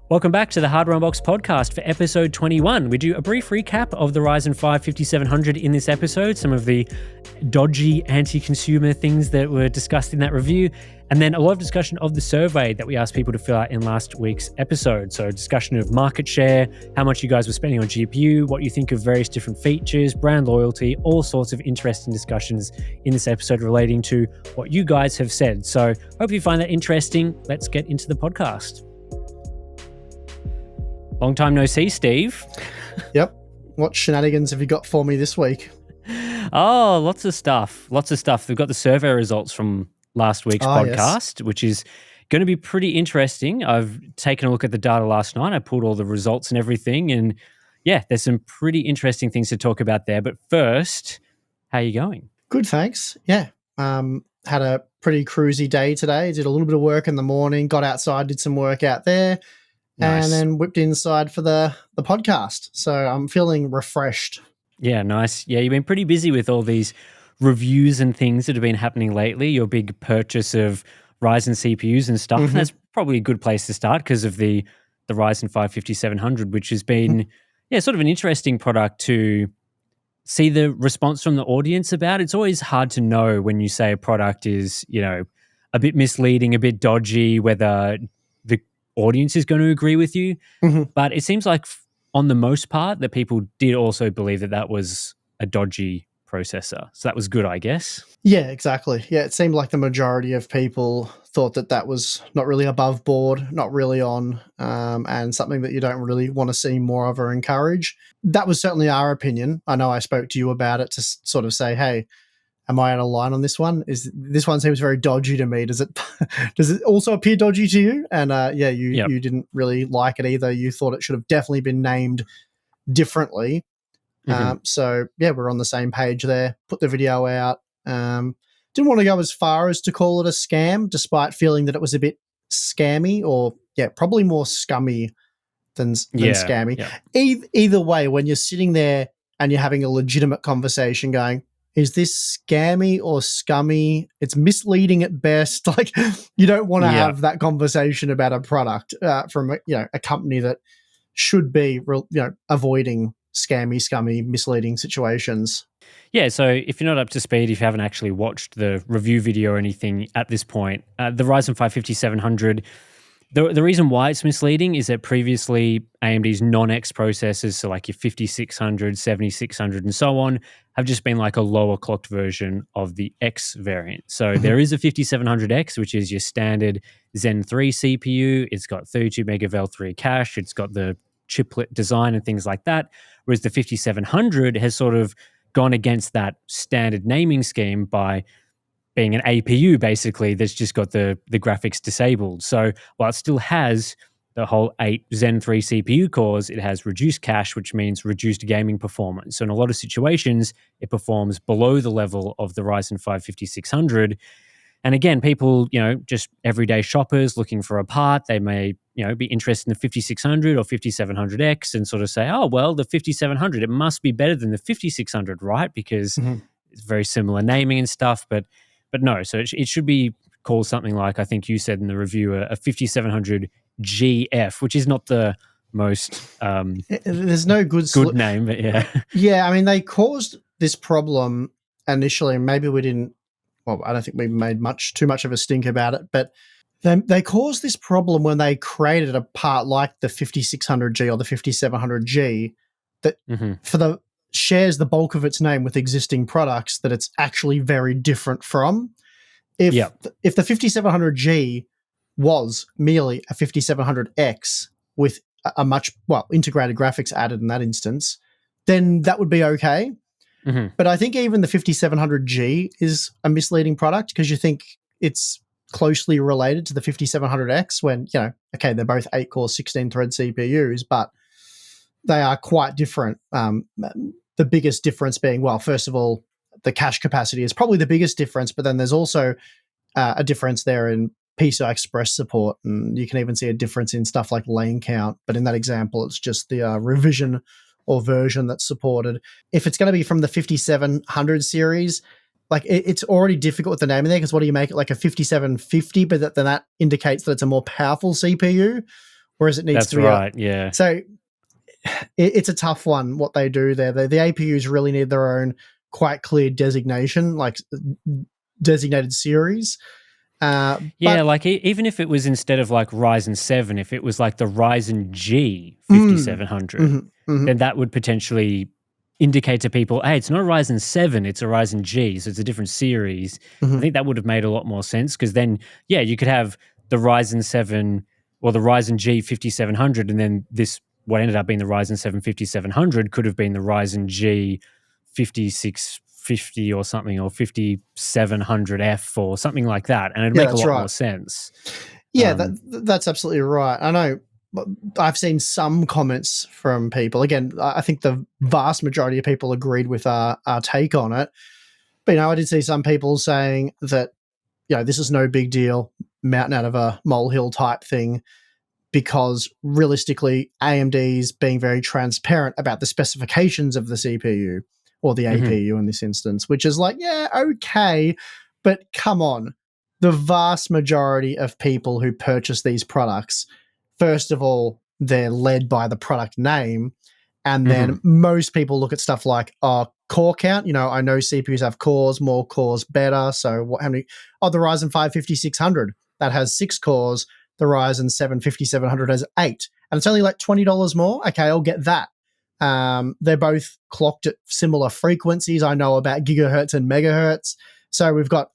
Welcome back to the Hardware Unbox podcast for episode 21. We do a brief recap of the Ryzen 5 5700 in this episode, some of the dodgy anti-consumer things that were discussed in that review, and then a lot of discussion of the survey that we asked people to fill out in last week's episode. So discussion of market share, how much you guys were spending on GPU, what you think of various different features, brand loyalty, all sorts of interesting discussions in this episode relating to what you guys have said. So hope you find that interesting. Let's get into the podcast. Long time no see, Steve. Yep. What shenanigans have you got for me this week? Oh, lots of stuff. We've got the survey results from last week's podcast, which is going to be pretty interesting. I've taken a look at the data last night. I pulled all the results and everything. And yeah, there's some pretty interesting things to talk about there. But first, how are you going? Good, thanks. Yeah. Had a pretty cruisy day today. Did a little bit of work in the morning, got outside, did some work out there. Nice. And then whipped inside for the podcast. So I'm feeling refreshed. Yeah, nice. Yeah, you've been pretty busy with all these reviews and things that have been happening lately. Your big purchase of Ryzen CPUs and stuff. Mm-hmm. And that's probably a good place to start because of the Ryzen 5 5700, which has been sort of an interesting product to see the response from the audience about. It's always hard to know when you say a product is, a bit misleading, a bit dodgy, whether the audience is going to agree with you. Mm-hmm. But it seems like on the most part that people did also believe that was a dodgy processor. So that was good, I guess. Yeah, exactly. Yeah, it seemed like the majority of people thought that was not really above board, not really on, and something that you don't really want to see more of or encourage. That was certainly our opinion. I know I spoke to you about it to sort of say, hey, am I out of line on this one? This one seems very dodgy to me. Does it also appear dodgy to you? And you didn't really like it either. You thought it should have definitely been named differently. Mm-hmm. So we're on the same page there. Put the video out. Didn't want to go as far as to call it a scam, despite feeling that it was a bit scammy, or probably more scummy than scammy. Yeah. Either way, when you're sitting there and you're having a legitimate conversation going, is this scammy or scummy? It's misleading at best. Like, you don't want to have that conversation about a product from a company that should be avoiding scummy, misleading situations. Yeah, so if you're not up to speed, if you haven't actually watched the review video or anything at this point, the Ryzen 5 5700, the reason why it's misleading is that previously AMD's non-X processors, so like your 5600, 7600 and so on, have just been like a lower clocked version of the X variant. So there is a 5700X, which is your standard Zen 3 CPU. It's got 32 meg of L3 cache. It's got the chiplet design and things like that. Whereas the 5700 has sort of gone against that standard naming scheme by being an APU, basically, that's just got the graphics disabled. So while it still has the whole 8 Zen 3 CPU cores, it has reduced cache, which means reduced gaming performance. So in a lot of situations, it performs below the level of the Ryzen 5 5600. And again, people, just everyday shoppers looking for a part, they may, be interested in the 5600 or 5700X and sort of say, oh, well, the 5700, it must be better than the 5600, right? Because it's very similar naming and stuff, but no. So it should be called something like, I think you said in the review, a 5700 GF, which is not the most there's no good name, but yeah. Yeah, I mean, they caused this problem initially, and maybe we didn't, well, I don't think we made too much of a stink about it, but they caused this problem when they created a part like the 5600G or the 5700G that shares the bulk of its name with existing products that it's actually very different from. If the 5700G was merely a 5700X with a much integrated graphics added in that instance, then that would be okay. Mm-hmm. But I think even the 5700G is a misleading product because you think it's closely related to the 5700X when, they're both 8-core, 16-thread CPUs, but they are quite different. The biggest difference being, first of all, the cache capacity is probably the biggest difference, but then there's also a difference there in PCI Express support, and you can even see a difference in stuff like lane count. But in that example, it's just the revision or version that's supported. If it's going to be from the 5700 series, it's already difficult with the naming there because what do you make it like a 5750? But then that indicates that it's a more powerful CPU. whereas it needs to That's be a. right. Yeah. So it's a tough one what they do there. The APUs really need their own quite clear designation, like designated series. Yeah, But like even if it was instead of like Ryzen 7, if it was like the Ryzen G mm, 5700, mhm, mhm, then that would potentially indicate to people, hey, it's not a Ryzen 7, it's a Ryzen G, so it's a different series. I mhm. think that would have made a lot more sense because then, yeah, you could have the Ryzen 7 or the Ryzen G 5700, and then this, what ended up being the Ryzen 7 5700 could have been the Ryzen G 5650 or something, or 5700F or something like that. And it'd Yeah, make a that's lot right. more sense. Yeah, Um, that's absolutely right. I know. I've seen some comments from people. Again, I think the vast majority of people agreed with our take on it. But I did see some people saying that this is no big deal, mountain out of a molehill type thing, because realistically, AMD's being very transparent about the specifications of the CPU or the mhm, APU in this instance, which is like, yeah, okay, but come on. The vast majority of people who purchase these products, first of all, they're led by the product name. And then mhm, most people look at stuff like core count. I know CPUs have cores, more cores better. So how many? Oh, the Ryzen 5 5600 that has 6 cores. The Ryzen 7 5700 has 8. And it's only like $20 more. Okay, I'll get that. They're both clocked at similar frequencies. I know about gigahertz and megahertz. So we've got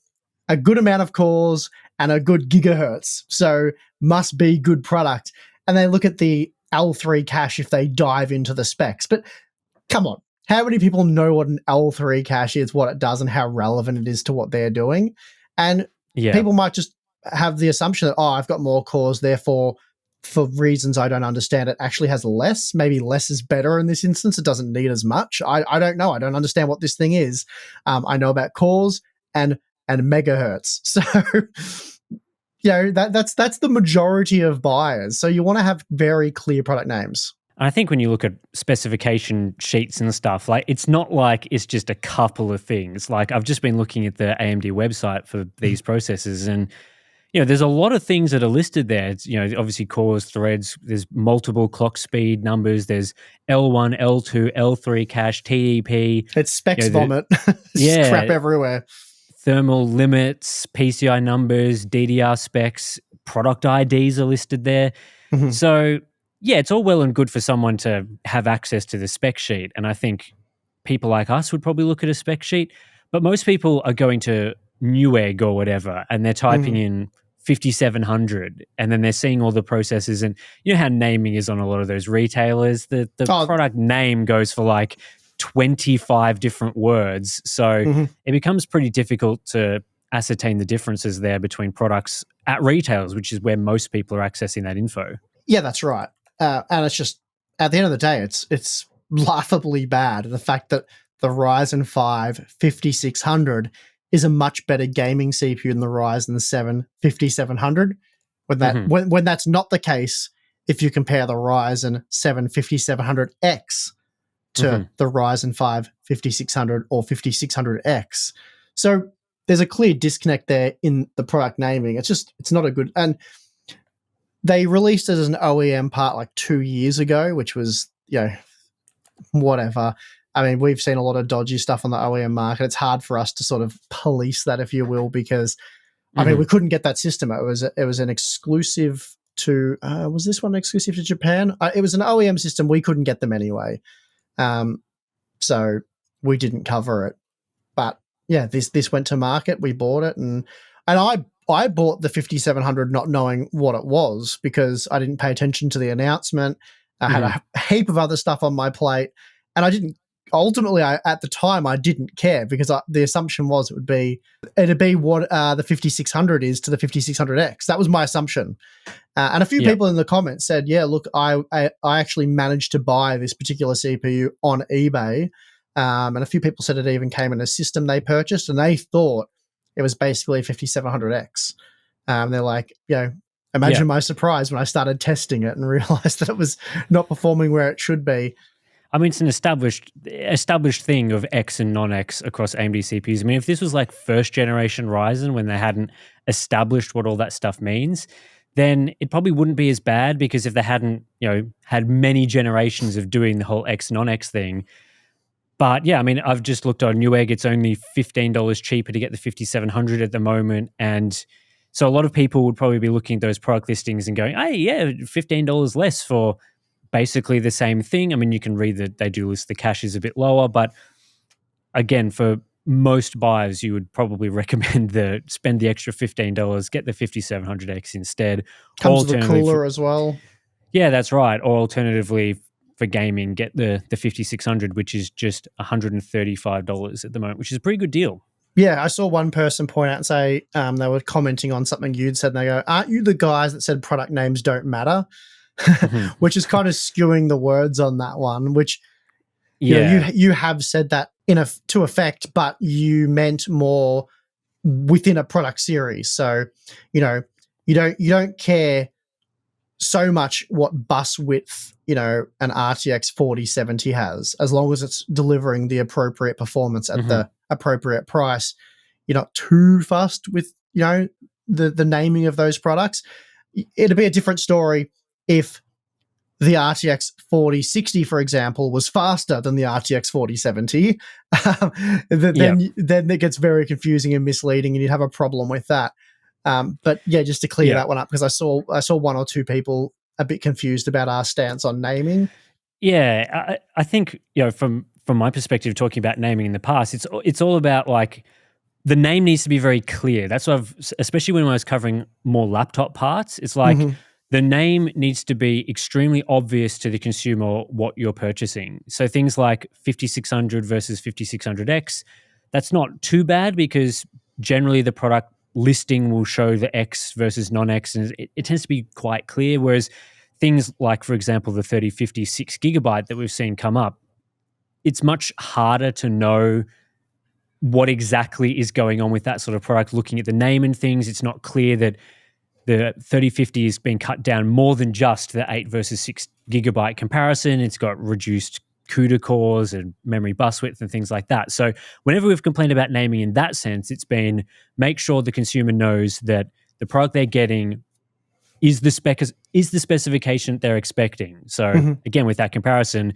a good amount of cores and a good gigahertz. So must be good product. And they look at the L3 cache if they dive into the specs. But come on, how many people know what an L3 cache is, what it does, and how relevant it is to what they're doing? And yeah, people might just have the assumption that, I've got more cores, therefore, for reasons I don't understand, it actually has less. Maybe less is better in this instance. It doesn't need as much. I don't know. I don't understand what this thing is. I know about cores and megahertz. So that's the majority of buyers. So you want to have very clear product names. I think when you look at specification sheets and stuff, like it's not like it's just a couple of things. Like I've just been looking at the AMD website for these processors, and there's a lot of things that are listed there. It's, obviously cores, threads. There's multiple clock speed numbers. There's L1, L2, L3 cache, TDP. It's specs The vomit. It's just crap yeah, everywhere. thermal limits, PCI numbers, DDR specs, product IDs are listed there. Mhm, So, yeah, it's all well and good for someone to have access to the spec sheet. And I think people like us would probably look at a spec sheet, but most people are going to Newegg or whatever, and they're typing mhm. in 5700, and then they're seeing all the processes. And you know how naming is on a lot of those retailers? The Oh, product name goes for like 25 different words. So mhm. it becomes pretty difficult to ascertain the differences there between products at retailers, which is where most people are accessing that info. Yeah, that's right. And it's just, at the end of the day, it's laughably bad. The fact that the Ryzen 5 5600 is a much better gaming CPU than the Ryzen 7 5700. Hmm. When that's not the case, if you compare the Ryzen 7 5700X to Hmm. the Ryzen 5 5600 or 5600X. So there's a clear disconnect there in the product naming. It's not a good. And they released it as an OEM part like 2 years ago, which was, whatever. I mean, we've seen a lot of dodgy stuff on the OEM market. It's hard for us to sort of police that, if you will, because I mean, Hmm. we couldn't get that system. It was an exclusive to. Was this one exclusive to Japan? It was an OEM system. We couldn't get them anyway, so we didn't cover it. But yeah, this went to market. We bought it, and I bought the 5700 not knowing what it was because I didn't pay attention to the announcement. I had Hmm. a heap of other stuff on my plate, and I didn't. Ultimately, at the time, I didn't care because the assumption was it'd be what the 5600 is to the 5600X. That was my assumption. And a few Yeah. people in the comments said, "Yeah, look, I actually managed to buy this particular CPU on eBay." And a few people said it even came in a system they purchased, and they thought it was basically a 5700X. They're like, Yeah. imagine my surprise when I started testing it and realized that it was not performing where it should be. I mean, it's an established thing of X and non-X across AMD CPUs. I mean, if this was like first generation Ryzen when they hadn't established what all that stuff means, then it probably wouldn't be as bad, because if they hadn't, had many generations of doing the whole X non-X thing. But yeah, I mean, I've just looked on Newegg. It's only $15 cheaper to get the 5700 at the moment. And so a lot of people would probably be looking at those product listings and going, hey, yeah, $15 less for basically the same thing. I mean, you can read that they do list the cache is a bit lower, but again, for most buyers, you would probably recommend spend the extra $15, get the 5700X instead. Comes with a cooler as well. Yeah, that's right. Or alternatively, for gaming, get the 5600, which is just $135 at the moment, which is a pretty good deal. Yeah, I saw one person point out and say they were commenting on something you'd said, and they go, "Aren't you the guys that said product names don't matter?" Which is kind of skewing the words on that one. Which you have said that to effect, but you meant more within a product series. So you don't care so much what bus width an RTX 4070 has, as long as it's delivering the appropriate performance at the appropriate price. You're not too fussed with the naming of those products. It'd be a different story if the RTX 4060, for example, was faster than the RTX 4070. Then it gets very confusing and misleading, and you'd have a problem with that. But yeah, just to clear that one up, because I saw one or two people a bit confused about our stance on naming. Yeah, I think from my perspective, talking about naming in the past, it's all about like the name needs to be very clear. That's what especially when I was covering more laptop parts. It's like the name needs to be extremely obvious to the consumer what you're purchasing. So things like 5600 versus 5600X, that's not too bad, because generally the product listing will show the X versus non-X, and it tends to be quite clear. Whereas things like, for example, the 3050 6GB that we've seen come up, it's much harder to know what exactly is going on with that sort of product. Looking at the name and things, it's not clear that the 3050 is being cut down more than just the 8 versus 6GB comparison. It's got reduced CUDA cores and memory bus width and things like that. So whenever we've complained about naming in that sense, it's been make sure the consumer knows that the product they're getting is the specification they're expecting. So again, with that comparison,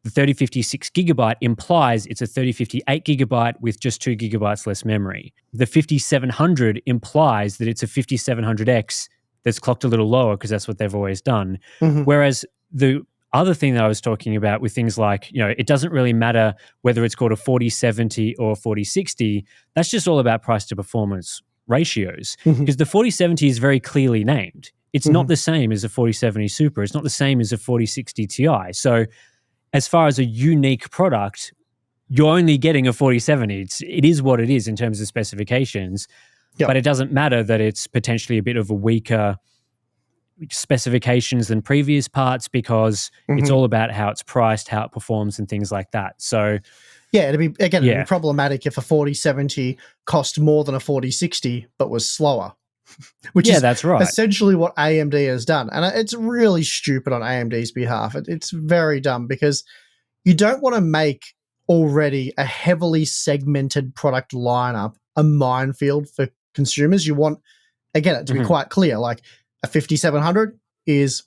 the 3050 6GB implies it's a 3050 8GB with just 2GB less memory. The 5700 implies that it's a 5700X that's clocked a little lower, because that's what they've always done. Whereas the other thing that I was talking about with things like, it doesn't really matter whether it's called a 4070 or 4060. That's just all about price to performance ratios, because the 4070 is very clearly named. It's not the same as a 4070 Super. It's not the same as a 4060 Ti. So as far as a unique product, you're only getting a 4070. It is what it is in terms of specifications, but it doesn't matter that it's potentially a bit of a weaker specifications than previous parts, because it's all about how it's priced, how it performs, and things like that. So yeah, it'd be problematic if a 4070 cost more than a 4060 but was slower. Which is that's right. essentially what AMD has done. And it's really stupid on AMD's behalf. It's very dumb, because you don't want to make already a heavily segmented product lineup a minefield for consumers. You want, again, it to be quite clear, like a 5700 is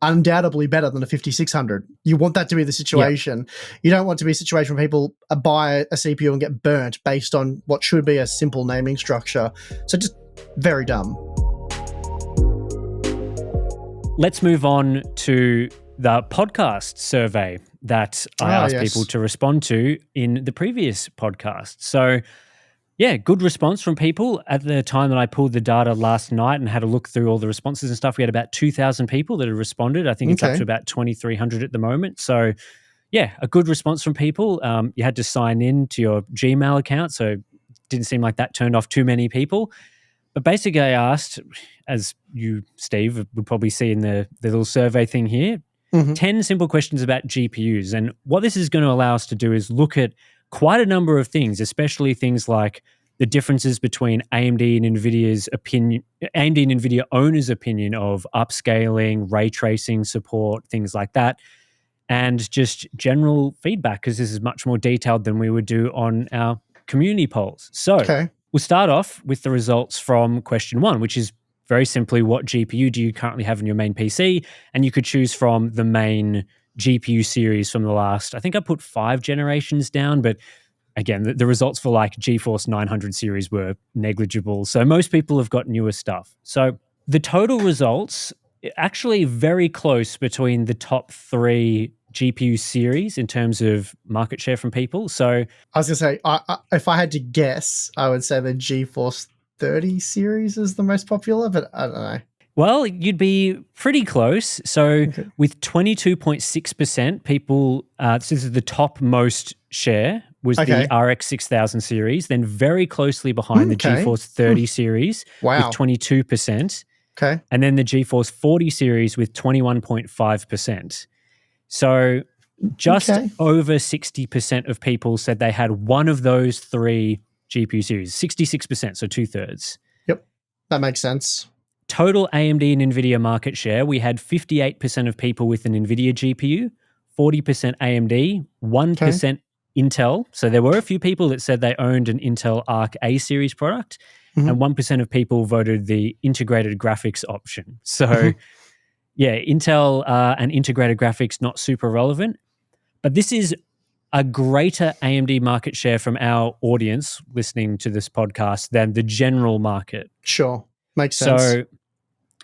undoubtedly better than a 5600. You want that to be the situation. You don't want to be a situation where people buy a CPU and get burnt based on what should be a simple naming structure. So just very dumb. Let's move on to the podcast survey that I asked people to respond to in the previous podcast. So yeah, good response from people. At the time that I pulled the data last night and had a look through all the responses and stuff, we had about 2,000 people that had responded. I think it's up to about 2,300 at the moment. So yeah, a good response from people. You had to sign in to your Gmail account, so it didn't seem like that turned off too many people. But basically I asked, as you, Steve, would probably see in the little survey thing here, 10 simple questions about GPUs. And what this is going to allow us to do is look at quite a number of things, especially things like the differences between AMD and Nvidia's opinion, AMD and Nvidia owners' opinion of upscaling, ray tracing support, things like that, and just general feedback, because this is much more detailed than we would do on our community polls. So we'll start off with the results from question 1, which is very simply, what GPU do you currently have in your main PC? And you could choose from the main GPU series from the last, I think I put 5 generations down, but again, the results for like GeForce 900 series were negligible. So most people have got newer stuff. So the total results actually very close between the top 3 GPU series in terms of market share from people. So I was going to say, if I had to guess, I would say the GeForce 30 series is the most popular, but I don't know. well, you'd be pretty close. So with 22.6%, people, this is the top most share, was the RX 6000 series, then very closely behind the GeForce 30 series with 22%. Okay. And then the GeForce 40 series with 21.5%. So just over 60% of people said they had one of those 3 GPU series, 66%, so 2/3. Yep, that makes sense. Total AMD and Nvidia market share, we had 58% of people with an Nvidia GPU, 40% AMD, 1% Intel. So there were a few people that said they owned an Intel Arc A series product, and 1% of people voted the integrated graphics option. So yeah, Intel and integrated graphics, not super relevant. But this is a greater AMD market share from our audience listening to this podcast than the general market. Sure. Makes sense. So,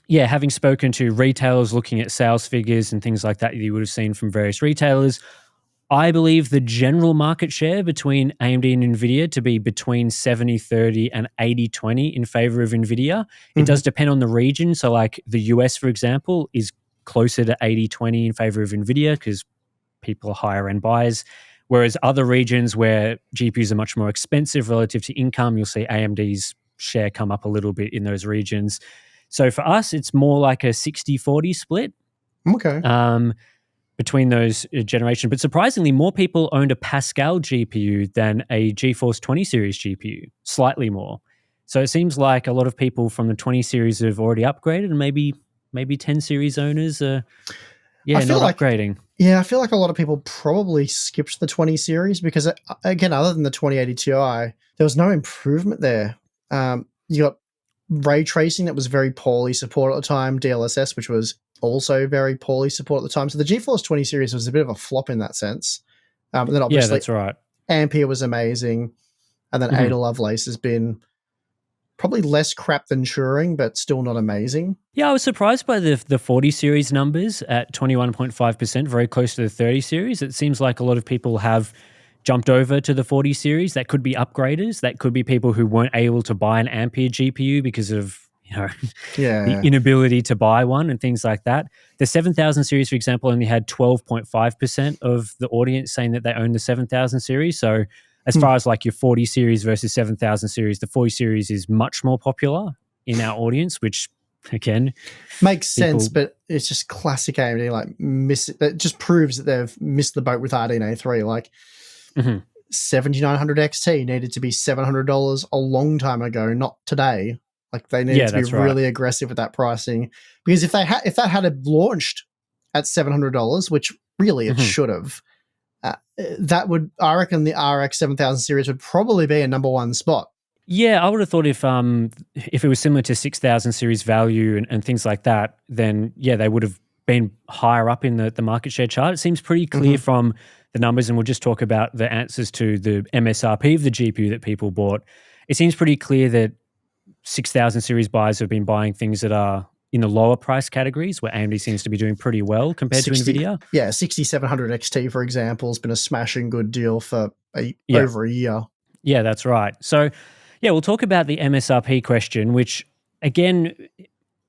yeah, having spoken to retailers looking at sales figures and things like that you would have seen from various retailers, I believe the general market share between AMD and Nvidia to be between 70-30 and 80-20 in favor of Nvidia. It does depend on the region. So like the US, for example, is closer to 80-20 in favor of Nvidia because people are higher end buyers. Whereas other regions where GPUs are much more expensive relative to income, you'll see AMD's share come up a little bit in those regions. So for us, it's more like a 60-40 split. Between those generations. But surprisingly, more people owned a Pascal GPU than a GeForce 20 series GPU, slightly more. So it seems like a lot of people from the 20 series have already upgraded, and maybe 10 series owners are not upgrading. Yeah, I feel like a lot of people probably skipped the 20 series because, again, other than the 2080 Ti, there was no improvement there. You got ray tracing that was very poorly supported at the time, DLSS, which was also very poorly supported at the time. So the GeForce 20 series was a bit of a flop in that sense. And then obviously, that's right. Ampere was amazing. And then Ada Lovelace has been probably less crap than Turing, but still not amazing. Yeah, I was surprised by the 40 series numbers at 21.5%, very close to the 30 series. It seems like a lot of people have jumped over to the 40 series. That could be upgraders. That could be people who weren't able to buy an Ampere GPU because of the inability to buy one and things like that. The 7000 series, for example, only had 12.5% of the audience saying that they own the 7000 series. So as far as like your 40 series versus 7000 series, the 40 series is much more popular in our audience, which again makes sense, but it's just classic AMD. Like that just proves that they've missed the boat with RDNA 3. Like 7900 XT needed to be $700 a long time ago, not today. Like they needed to be really aggressive with that pricing, because if that had launched at $700, which really it should have, that would, I reckon, the RX 7000 series would probably be a number 1 spot. Yeah, I would have thought if it was similar to 6000 series value and things like that, then yeah, they would have been higher up in the market share chart. It seems pretty clear from the numbers, and we'll just talk about the answers to the MSRP of the GPU that people bought. It seems pretty clear that 6000 series buyers have been buying things that are in the lower price categories, where AMD seems to be doing pretty well compared to Nvidia. Yeah, 6700 XT, for example, has been a smashing good deal for over a year. Yeah, that's right. So, yeah, we'll talk about the MSRP question, which, again,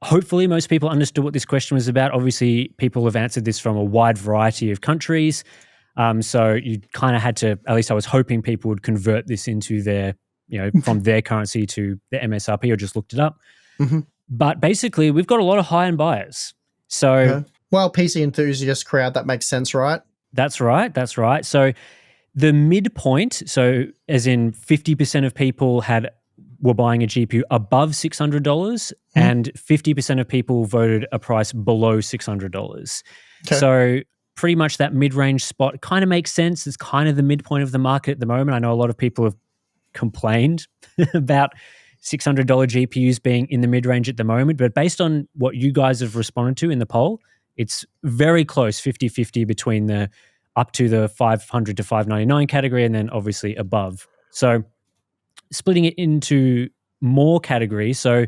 hopefully most people understood what this question was about. Obviously, people have answered this from a wide variety of countries. So you kind of had to, at least I was hoping people would convert this into their, from their currency to the MSRP, or just looked it up. But basically, we've got a lot of high-end buyers. So, well, PC enthusiast crowd, that makes sense, right? That's right. That's right. So the midpoint, so as in 50% of people were buying a GPU above $600, and 50% of people voted a price below $600. So pretty much that mid-range spot kind of makes sense. It's kind of the midpoint of the market at the moment. I know a lot of people have complained about $600 GPUs being in the mid-range at the moment. But based on what you guys have responded to in the poll, it's very close, 50-50 between the up to the 500 to 599 category and then obviously above. So splitting it into more categories. So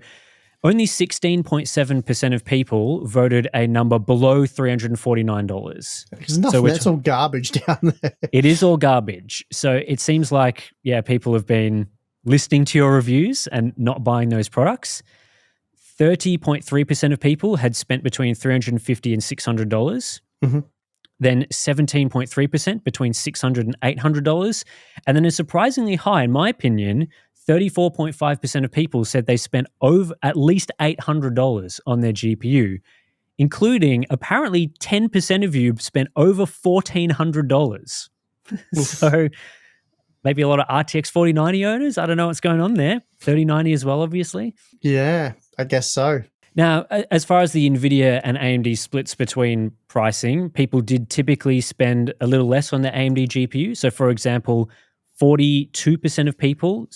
only 16.7% of people voted a number below $349. There's nothing, that's all garbage down there. It is all garbage. So it seems like, yeah, people have been listening to your reviews and not buying those products. 30.3% of people had spent between $350 and $600. Mm-hmm. Then 17.3% between $600 and $800. And then a surprisingly high, in my opinion, 34.5% of people said they spent over at least $800 on their GPU, including apparently 10% of you spent over $1,400. So maybe a lot of RTX 4090 owners. I don't know what's going on there. 3090 as well, obviously. Yeah, I guess so. Now, as far as the Nvidia and AMD splits between pricing, people did typically spend a little less on the AMD GPU. So, for example, 42% of people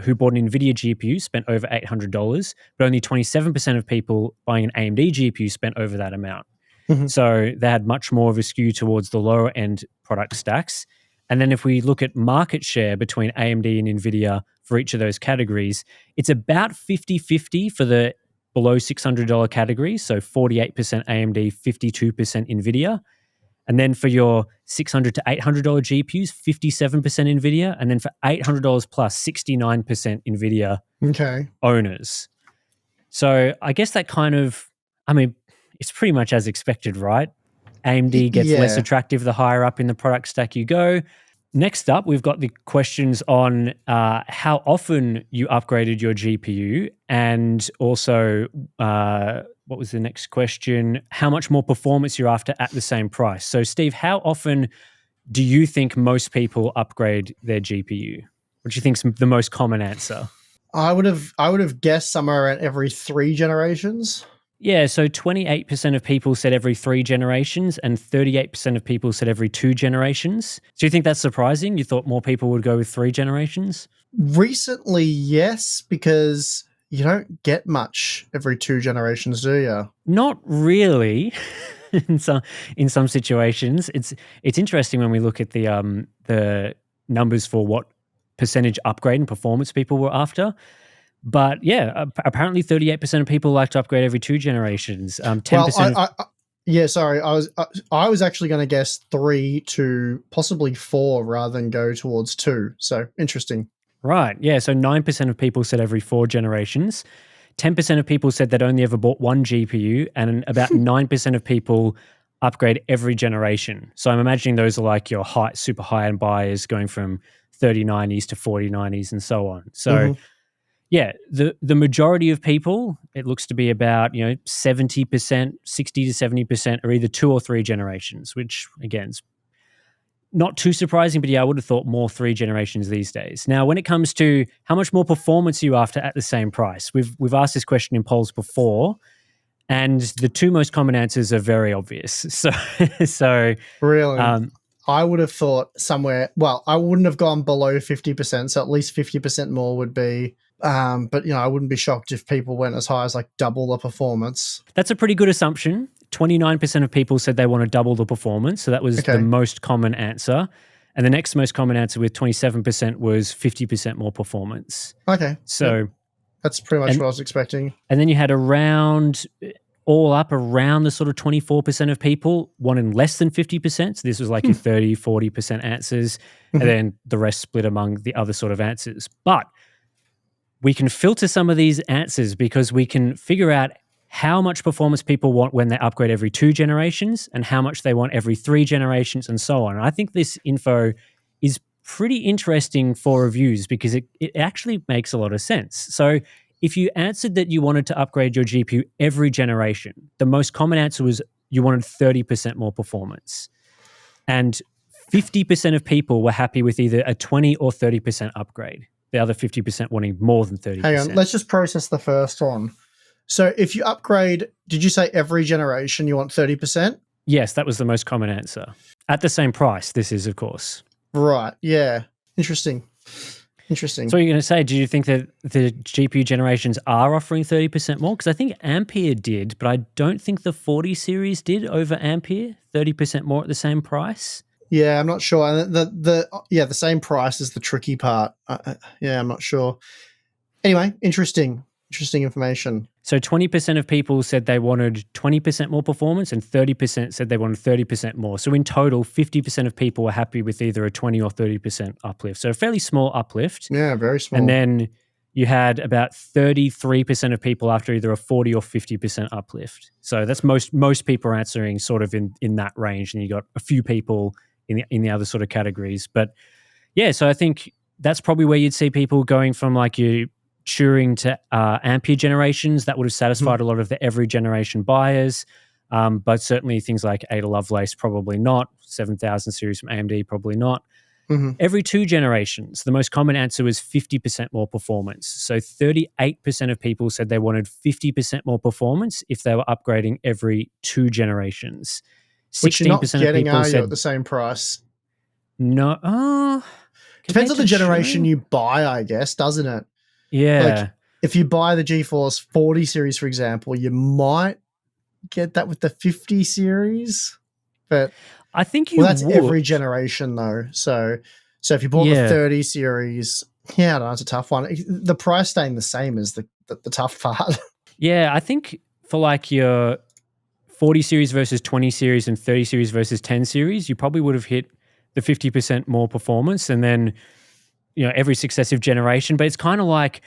who bought an Nvidia GPU spent over $800, but only 27% of people buying an AMD GPU spent over that amount. Mm-hmm. So they had much more of a skew towards the lower end product stacks. And then if we look at market share between AMD and Nvidia for each of those categories, it's about 50-50 for the below $600 category. So 48% AMD, 52% Nvidia. And then for your $600 to $800 GPUs, 57% Nvidia. And then for $800 plus, 69% Nvidia owners. So I guess that kind of, I mean, it's pretty much as expected, right? AMD gets less attractive the higher up in the product stack you go. Next up, we've got the questions on how often you upgraded your GPU, and also, what was the next question? How much more performance you're after at the same price. So, Steve, how often do you think most people upgrade their GPU? What do you think's the most common answer? I would have guessed somewhere around every 3 generations. Yeah, so 28% of people said every 3 generations and 38% of people said every 2 generations. Do you think that's surprising? You thought more people would go with 3 generations? Recently, yes, because you don't get much every 2 generations, do you? Not really. in some situations. It's interesting when we look at the numbers for what percentage upgrade and performance people were after. But yeah, apparently 38% of people like to upgrade every 2 generations. 10%. I was actually going to guess 3 to possibly 4 rather than go towards 2. So interesting. Right. Yeah. So 9% of people said every 4 generations. 10% of people said they'd only ever bought 1 GPU, and about 9% of people upgrade every generation. So I'm imagining those are like your super high-end buyers going from 3090s to 4090s and so on. So. Yeah, the majority of people, it looks to be about 70%, 60 to 70% are either 2 or 3 generations, which again is not too surprising. But yeah, I would have thought more 3 generations these days. Now, when it comes to how much more performance are you after at the same price, we've asked this question in polls before, and the 2 most common answers are very obvious. So really. I would have thought somewhere. Well, I wouldn't have gone below 50%, so at least 50% more would be. But I wouldn't be shocked if people went as high as like double the performance. That's a pretty good assumption. 29% of people said they want to double the performance. So that was the most common answer. And the next most common answer with 27% was 50% more performance. Okay. So that's pretty much what I was expecting. And then you had all up around the sort of 24% of people wanting less than 50%. So this was like your 30, 40% answers. And then the rest split among the other sort of answers. But we can filter some of these answers because we can figure out how much performance people want when they upgrade every 2 generations and how much they want every 3 generations and so on. And I think this info is pretty interesting for reviews because it actually makes a lot of sense. So if you answered that you wanted to upgrade your GPU every generation, the most common answer was you wanted 30% more performance. And 50% of people were happy with either a 20 or 30% upgrade. The other 50% wanting more than 30%. Hang on, let's just process the first one. So if you upgrade, did you say every generation you want 30%? Yes, that was the most common answer. At the same price, this is, of course. Right, yeah. Interesting. Interesting. So what are you going to say? Do you think that the GPU generations are offering 30% more? Because I think Ampere did, but I don't think the 40 series did over Ampere, 30% more at the same price. Yeah, I'm not sure. And the same price is the tricky part. Yeah, I'm not sure. Anyway, interesting information. So 20% of people said they wanted 20% more performance and 30% said they wanted 30% more. So in total, 50% of people were happy with either a 20 or 30% uplift. So a fairly small uplift. Yeah, very small. And then you had about 33% of people after either a 40 or 50% uplift. So that's most people are answering sort of in that range. And you got a few people in the other sort of categories. But yeah, so I think that's probably where you'd see people going from like your Turing to Ampere generations. That would have satisfied a lot of the every generation buyers. But certainly things like Ada Lovelace, probably not. 7000 series from AMD, probably not. Every 2 generations, the most common answer was 50% more performance. So 38% of people said they wanted 50% more performance if they were upgrading every 2 generations. 16% Which you're not getting, of people said at the same price. No. Depends on the generation you buy, I guess, doesn't it? Yeah. Like if you buy the GeForce 40 series, for example, you might get that with the 50 series. But I think you that's would. every generation though. So if you bought the 30 series, yeah, I don't know, it's a tough one. The price staying the same is the tough part. Yeah, I think for like your 40 series versus 20 series and 30 series versus 10 series, you probably would have hit the 50% more performance and then, every successive generation. But it's kind of like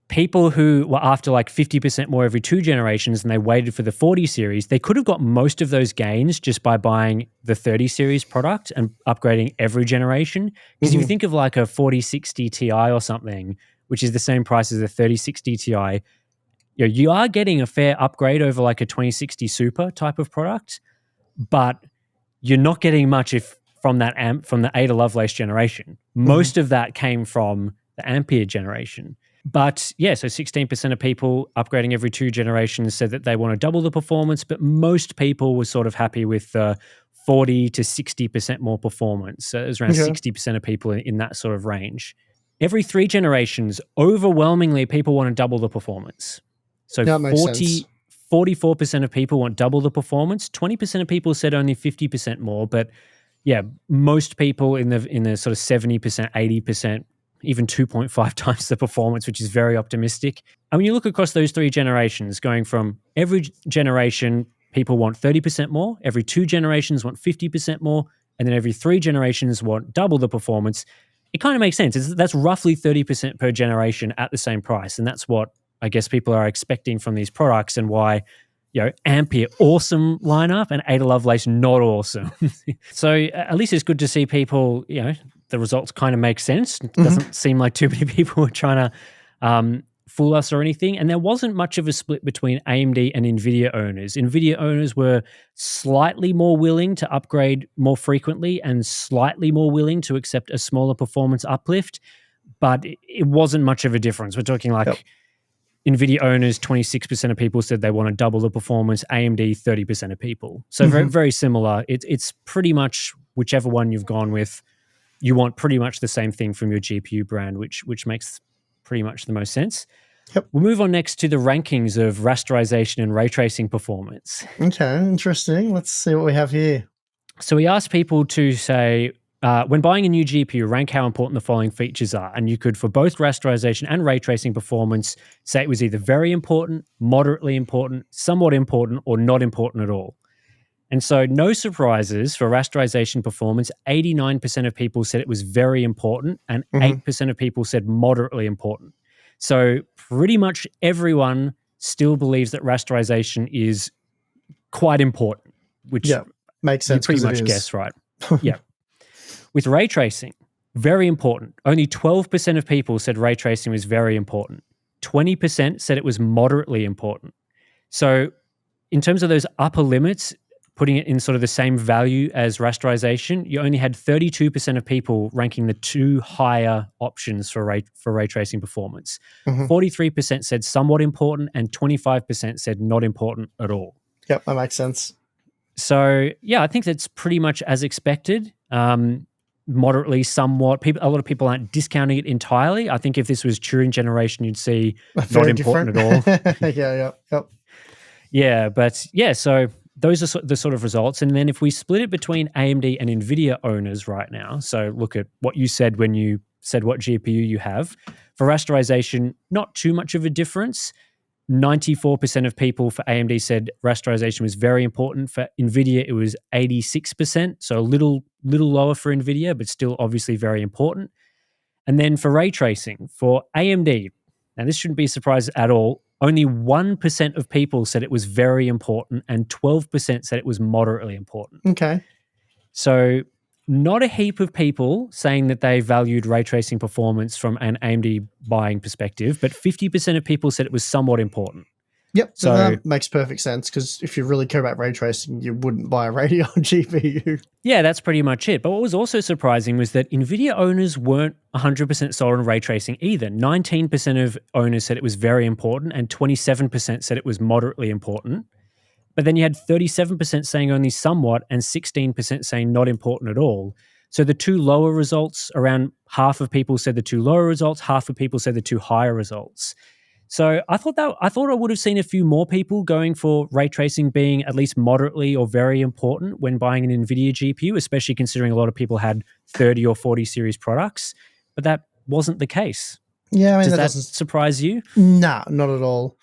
people who were after like 50% more every 2 generations and they waited for the 40 series, they could have got most of those gains just by buying the 30 series product and upgrading every generation. Because if you think of like a 4060 Ti or something, which is the same price as a 3060 Ti, you are getting a fair upgrade over like a 2060 Super type of product, but you're not getting much from the Ada Lovelace generation. Most of that came from the Ampere generation. But yeah, so 16% of people upgrading every 2 generations said that they want to double the performance, but most people were sort of happy with 40 to 60% more performance. So it was around 60% of people in that sort of range. Every 3 generations, overwhelmingly, people want to double the performance. So 44% of people want double the performance. 20% of people said only 50% more, but yeah, most people in the sort of 70%, 80%, even 2.5 times the performance, which is very optimistic. And when you look across those 3 generations, going from every generation, people want 30% more, every 2 generations want 50% more, and then every 3 generations want double the performance, it kind of makes sense. That's roughly 30% per generation at the same price. And that's what I guess people are expecting from these products and why, Ampere, awesome lineup, and Ada Lovelace, not awesome. So at least it's good to see people, the results kind of make sense. It doesn't seem like too many people were trying to fool us or anything. And there wasn't much of a split between AMD and Nvidia owners. Nvidia owners were slightly more willing to upgrade more frequently and slightly more willing to accept a smaller performance uplift, but it wasn't much of a difference. We're talking like Nvidia owners, 26% of people said they want to double the performance. AMD, 30% of people. So very, very similar. It's pretty much whichever one you've gone with, you want pretty much the same thing from your GPU brand, which makes pretty much the most sense. We'll move on next to the rankings of rasterization and ray tracing performance. Okay, interesting. Let's see what we have here. So we asked people to say, when buying a new GPU, rank how important the following features are. And you could, for both rasterization and ray tracing performance, say it was either very important, moderately important, somewhat important, or not important at all. And so no surprises for rasterization performance. 89% of people said it was very important and 8% of people said moderately important. So pretty much everyone still believes that rasterization is quite important, which makes sense. You pretty much guess, right? Yeah. With ray tracing, very important. Only 12% of people said ray tracing was very important. 20% said it was moderately important. So in terms of those upper limits, putting it in sort of the same value as rasterization, you only had 32% of people ranking the 2 higher options for ray tracing performance. 43% said somewhat important and 25% said not important at all. Yep, that makes sense. So yeah, I think that's pretty much as expected. moderately, somewhat. A lot of people aren't discounting it entirely. I think if this was Turing generation, you'd see not Very important different. at all. Yep. Yeah, but yeah, so those are the sort of results. And then if we split it between AMD and Nvidia owners right now, so look at what you said when you said what GPU you have. For rasterization, not too much of a difference. 94% of people for AMD said rasterization was very important. For Nvidia, it was 86%, so a little lower for Nvidia, but still obviously very important. And then for ray tracing, for AMD, now this shouldn't be a surprise at all, only 1% of people said it was very important and 12% said it was moderately important. Okay. So not a heap of people saying that they valued ray tracing performance from an AMD buying perspective, but 50% of people said it was somewhat important. Yep, So that makes perfect sense, because if you really care about ray tracing, you wouldn't buy a Radeon GPU. yeah, that's pretty much it. But what was also surprising was that NVIDIA owners weren't 100% sold on ray tracing either. 19% of owners said it was very important and 27% said it was moderately important. But then you had 37% saying only somewhat and 16% saying not important at all. So the two lower results, around half of people said the two lower results, half of people said the two higher results. So I thought I would have seen a few more people going for ray tracing being at least moderately or very important when buying an Nvidia GPU, especially considering a lot of people had 30 or 40 series products. But that wasn't the case. Yeah, I mean, Does that that doesn't. surprise you? Nah, not at all.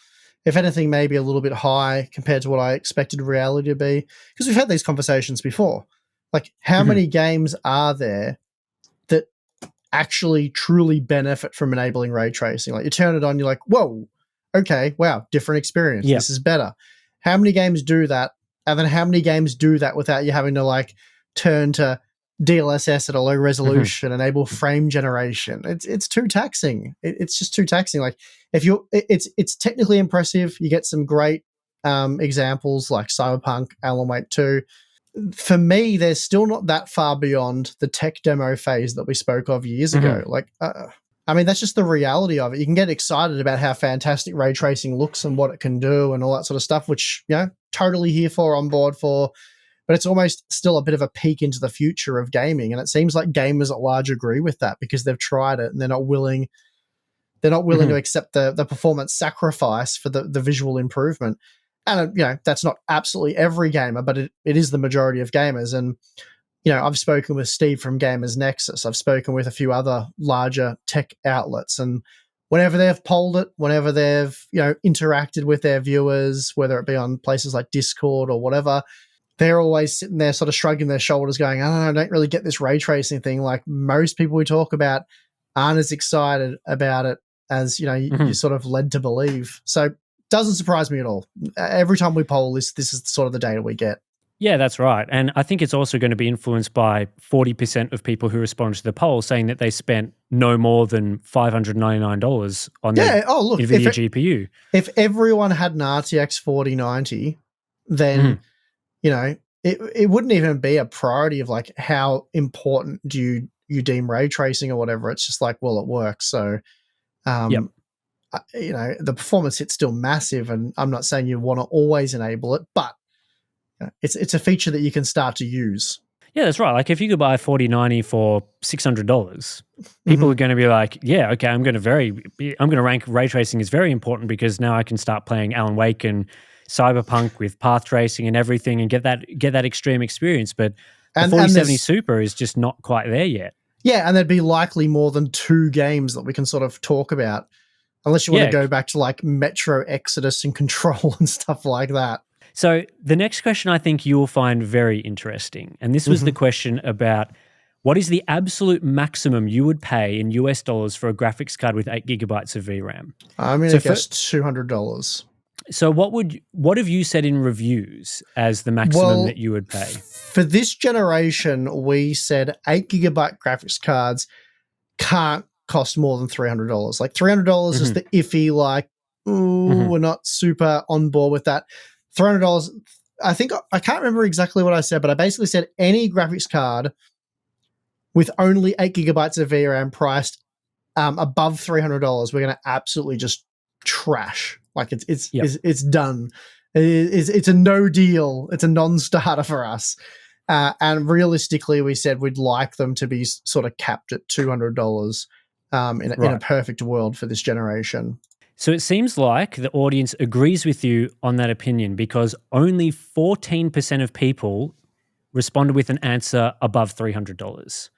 If anything, maybe a little bit high compared to what I expected reality to be, because we've had these conversations before. Like, how many games are there that actually truly benefit from enabling ray tracing? Like, you turn it on, you're like, whoa, okay, wow, different experience. Yeah. This is better. How many games do that? And then how many games do that without you having to like turn to DLSS at a low resolution, enable frame generation? It's too taxing. It's just too taxing. Like, if you're, it's technically impressive. You get some great examples like Cyberpunk, Alan Wake 2. For me, they're still not that far beyond the tech demo phase that we spoke of years ago. Like, I mean, that's just the reality of it. You can get excited about how fantastic ray tracing looks and what it can do and all that sort of stuff, which, totally here for, on board for, but it's almost still a bit of a peek into the future of gaming. And it seems like gamers at large agree with that, because they've tried it and they're not willing to accept the performance sacrifice for the visual improvement. And, that's not absolutely every gamer, but it is the majority of gamers. And, I've spoken with Steve from Gamers Nexus. I've spoken with a few other larger tech outlets. And whenever they've polled it, whenever they've, interacted with their viewers, whether it be on places like Discord or whatever, they're always sitting there sort of shrugging their shoulders going, I don't really get this ray tracing thing. Like, most people we talk about aren't as excited about it as, you're sort of led to believe. So doesn't surprise me at all. Every time we poll this is sort of the data we get. Yeah, that's right. And I think it's also going to be influenced by 40% of people who responded to the poll saying that they spent no more than $599 on their NVIDIA GPU. If everyone had an RTX 4090, then, it wouldn't even be a priority of like, how important do you deem ray tracing or whatever. It's just like, well, it works. So, the performance hit's still massive, and I'm not saying you want to always enable it, but it's a feature that you can start to use. Yeah, that's right. Like, if you could buy a 4090 for $600, people are going to be like, yeah, okay, I'm going to rank ray tracing as very important, because now I can start playing Alan Wake and Cyberpunk with path tracing and everything and get that extreme experience. But the 4070 Super is just not quite there yet. Yeah, and there'd be likely more than 2 games that we can sort of talk about, unless you want to go back to like Metro Exodus and Control and stuff like that. So the next question I think you'll find very interesting, and this was the question about what is the absolute maximum you would pay in US dollars for a graphics card with 8 gigabytes of VRAM? I'm going to guess $200. So what have you said in reviews as the maximum that you would pay? For this generation, we said 8 gigabyte graphics cards can't cost more than $300. Like, $300 is the iffy, like, we're not super on board with that. $300, I think, I can't remember exactly what I said, but I basically said any graphics card with only 8 gigabytes of VRAM priced above $300, we're going to absolutely just trash. Like, it's done. It's a no deal. It's a non-starter for us. And realistically, we said we'd like them to be sort of capped at $200 in a perfect world for this generation. So it seems like the audience agrees with you on that opinion because only 14% of people responded with an answer above $300.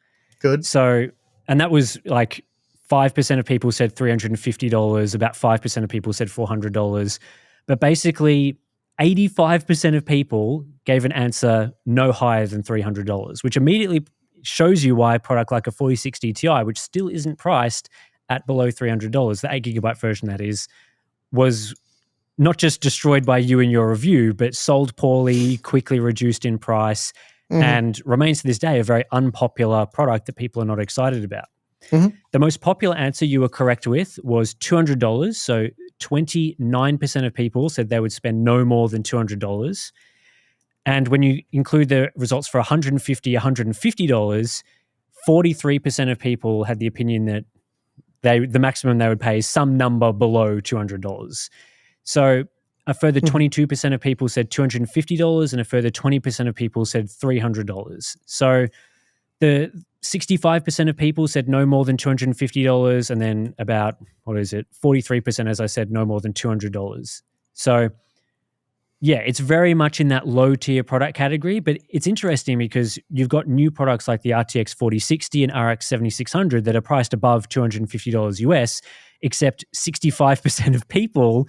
Good. So, and that was like 5% of people said $350, about 5% of people said $400. But basically, 85% of people gave an answer no higher than $300, which immediately shows you why a product like a 4060 Ti, which still isn't priced at below $300, the 8GB version that is, was not just destroyed by you in your review, but sold poorly, quickly reduced in price, and remains to this day a very unpopular product that people are not excited about. The most popular answer you were correct with was $200. So 29% of people said they would spend no more than $200. And when you include the results for $150, $150, 43% of people had the opinion that the maximum they would pay is some number below $200. So a further 22% of people said $250 and a further 20% of people said $300. So the 65% of people said no more than $250 and then about, 43%, as I said, no more than $200. So yeah, it's very much in that low tier product category, but it's interesting because you've got new products like the RTX 4060 and RX 7600 that are priced above $250 US, except 65% of people,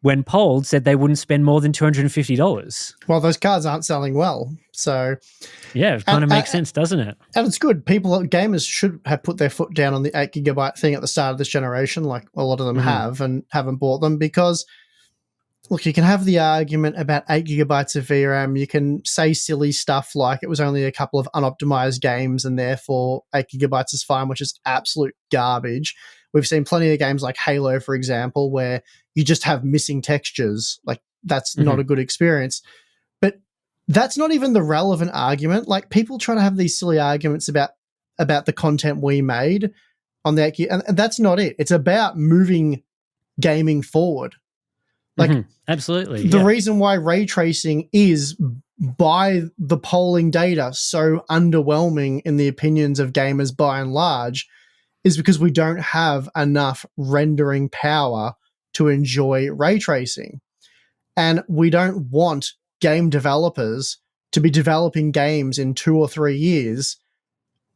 when polled, said they wouldn't spend more than $250. Well, those cards aren't selling well. So yeah, it kind of makes sense, doesn't it? And it's good. Gamers should have put their foot down on the 8GB thing at the start of this generation, like a lot of them have, and haven't bought them because, look, you can have the argument about 8GB of VRAM. You can say silly stuff like it was only a couple of unoptimized games and therefore 8GB is fine, which is absolute garbage. We've seen plenty of games like Halo, for example, where you just have missing textures. Like, that's not a good experience. But that's not even the relevant argument. Like, people try to have these silly arguments about the content we made on the 8GB, and that's not it. It's about moving gaming forward. Like, absolutely. The reason why ray tracing is, by the polling data, so underwhelming in the opinions of gamers by and large is because we don't have enough rendering power to enjoy ray tracing. And we don't want game developers to be developing games in 2 or 3 years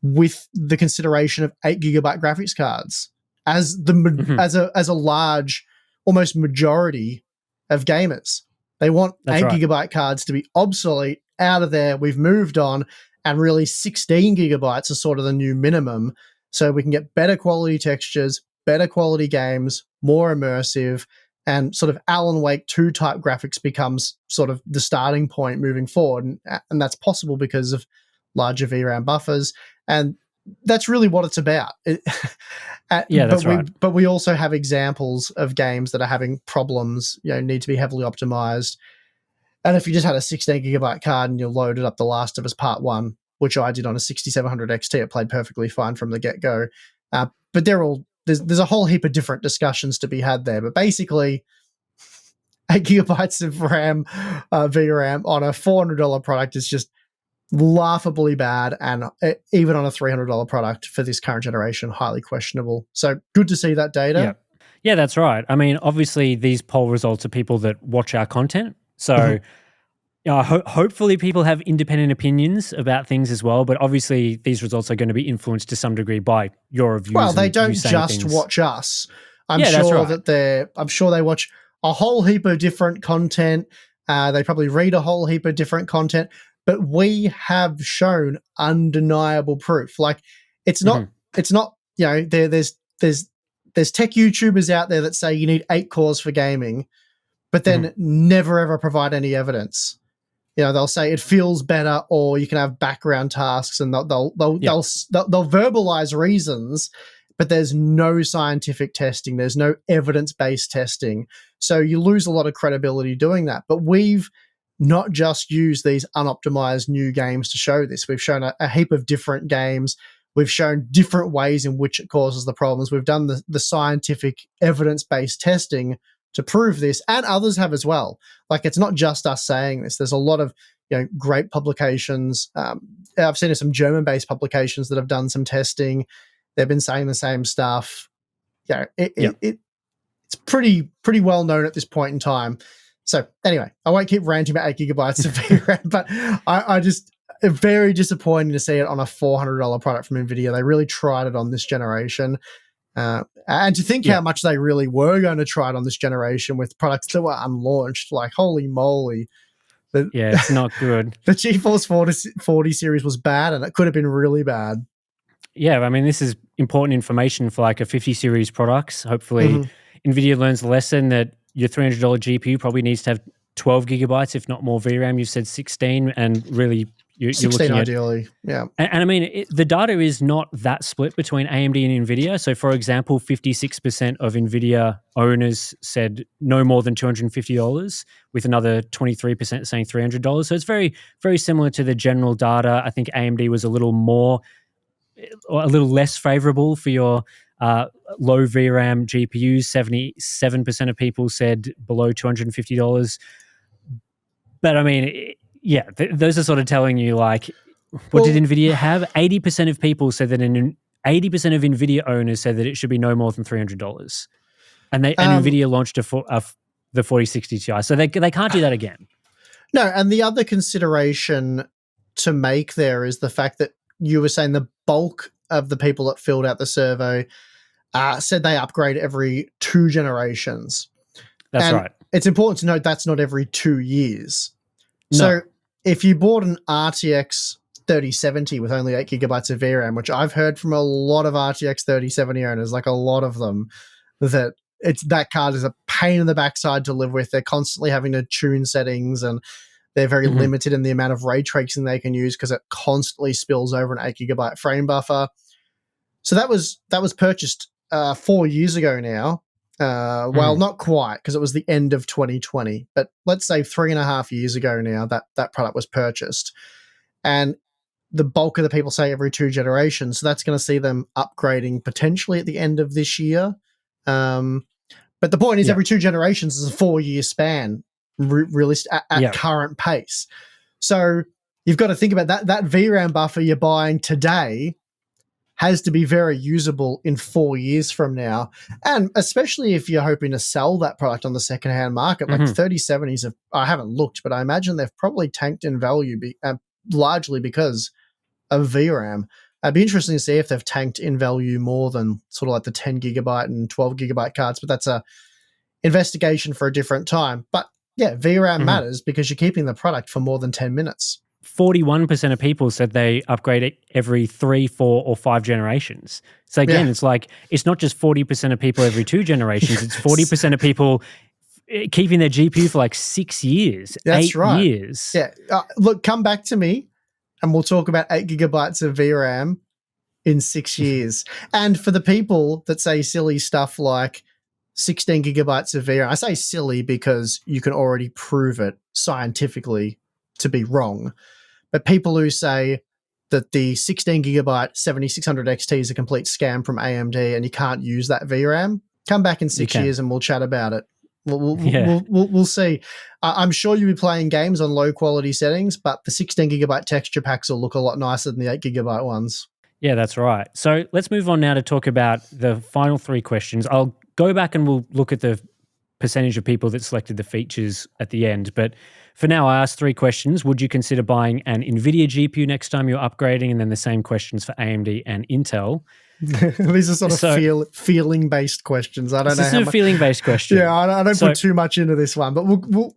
with the consideration of 8GB graphics cards as a large, almost majority of gamers. They want 8GB cards to be obsolete, out of there, we've moved on, and really 16GB are sort of the new minimum, so we can get better quality textures, better quality games, more immersive, and sort of Alan Wake 2 type graphics becomes sort of the starting point moving forward. And that's possible because of larger VRAM buffers. And that's really what it's about. That's right. But we also have examples of games that are having problems, need to be heavily optimized. And if you just had a 16GB card and you loaded up The Last of Us Part 1, which I did on a 6700 XT, it played perfectly fine from the get-go. But there's a whole heap of different discussions to be had there. But basically, 8GB of VRAM on a $400 product is just laughably bad, and even on a $300 product for this current generation, highly questionable. So good to see that data. Yeah, that's right. I mean, obviously, these poll results are people that watch our content. So hopefully people have independent opinions about things as well. But obviously, these results are going to be influenced to some degree by your reviews. Well, they don't just watch us. I'm sure they watch a whole heap of different content. They probably read a whole heap of different content. But we have shown undeniable proof. Like, it's not, there's tech YouTubers out there that say you need 8 cores for gaming, but then never ever provide any evidence. They'll say it feels better, or you can have background tasks, and they'll verbalize reasons, but there's no scientific testing. There's no evidence-based testing. So you lose a lot of credibility doing that. But we've not just use these unoptimized new games to show this. We've shown a heap of different games. We've shown different ways in which it causes the problems. We've done the scientific evidence-based testing to prove this, and others have as well. Like, it's not just us saying this. There's a lot of great publications. I've seen some German-based publications that have done some testing. They've been saying the same stuff. It's pretty well known at this point in time. So anyway, I won't keep ranting about 8 gigabytes of VRAM, but I just very disappointing to see it on a $400 product from Nvidia. They really tried it on this generation. And to think how much they really were going to try it on this generation with products that were unlaunched, like holy moly. It's not good. The GeForce 40 series was bad, and it could have been really bad. Yeah, I mean, this is important information for like a 50 series products. Hopefully, Nvidia learns the lesson that your $300 GPU probably needs to have 12 gigabytes, if not more VRAM. You said 16, and really you're 16 looking ideally, yeah. And I mean, the data is not that split between AMD and Nvidia. So, for example, 56% of Nvidia owners said no more than $250, with another 23% saying $300. So it's very, very similar to the general data. I think AMD was a little more, or a little less favorable for your low VRAM GPUs. 77% of people said below $250. But I mean, those are sort of telling you like, what did Nvidia have? 80% of people said that 80% of Nvidia owners said that it should be no more than $300. And Nvidia launched the 4060 Ti. So they can't do that again. No, and the other consideration to make there is the fact that you were saying the bulk of the people that filled out the survey said they upgrade every 2 generations. That's right. It's important to note that's not every 2 years. No. So if you bought an RTX 3070 with only 8 gigabytes of VRAM, which I've heard from a lot of RTX 3070 owners, like a lot of them, that card is a pain in the backside to live with. They're constantly having to tune settings, and they're very limited in the amount of ray tracing they can use because it constantly spills over an 8 gigabyte frame buffer. So that was purchased 4 years ago now. Well, not quite, because it was the end of 2020, but let's say 3.5 years ago now that product was purchased. And the bulk of the people say every 2 generations. So that's going to see them upgrading potentially at the end of this year. But the point is, every 2 generations is a 4-year span, really at current pace. So you've got to think about that VRAM buffer you're buying today has to be very usable in 4 years from now. And especially if you're hoping to sell that product on the secondhand market, like 3070s, I haven't looked, but I imagine they've probably tanked in value largely because of VRAM. It'd be interesting to see if they've tanked in value more than sort of like the 10 gigabyte and 12 gigabyte cards, but that's a investigation for a different time. But yeah, VRAM matters because you're keeping the product for more than 10 minutes. 41% of people said they upgrade it every 3, 4, or 5 generations. So again, it's like, it's not just 40% of people every 2 generations, it's 40% of people keeping their GPU for like 6 years, That's 8 right. years. Yeah. Look, come back to me and we'll talk about 8 gigabytes of VRAM in 6 years. And for the people that say silly stuff like 16 gigabytes of VRAM, I say silly because you can already prove it scientifically to be wrong. But people who say that the 16 gigabyte 7600 XT is a complete scam from AMD and you can't use that VRAM, come back in 6 years and we'll chat about it. We'll see. I'm sure you'll be playing games on low quality settings, but the 16 gigabyte texture packs will look a lot nicer than the 8 gigabyte ones. Yeah, that's right. So let's move on now to talk about the final 3 questions. I'll go back and we'll look at the percentage of people that selected the features at the end. But for now, I asked 3 questions. Would you consider buying an Nvidia GPU next time you're upgrading? And then the same questions for AMD and Intel. These are sort of feeling-based questions. I don't know. This is a feeling-based question. Yeah, I don't put too much into this one, but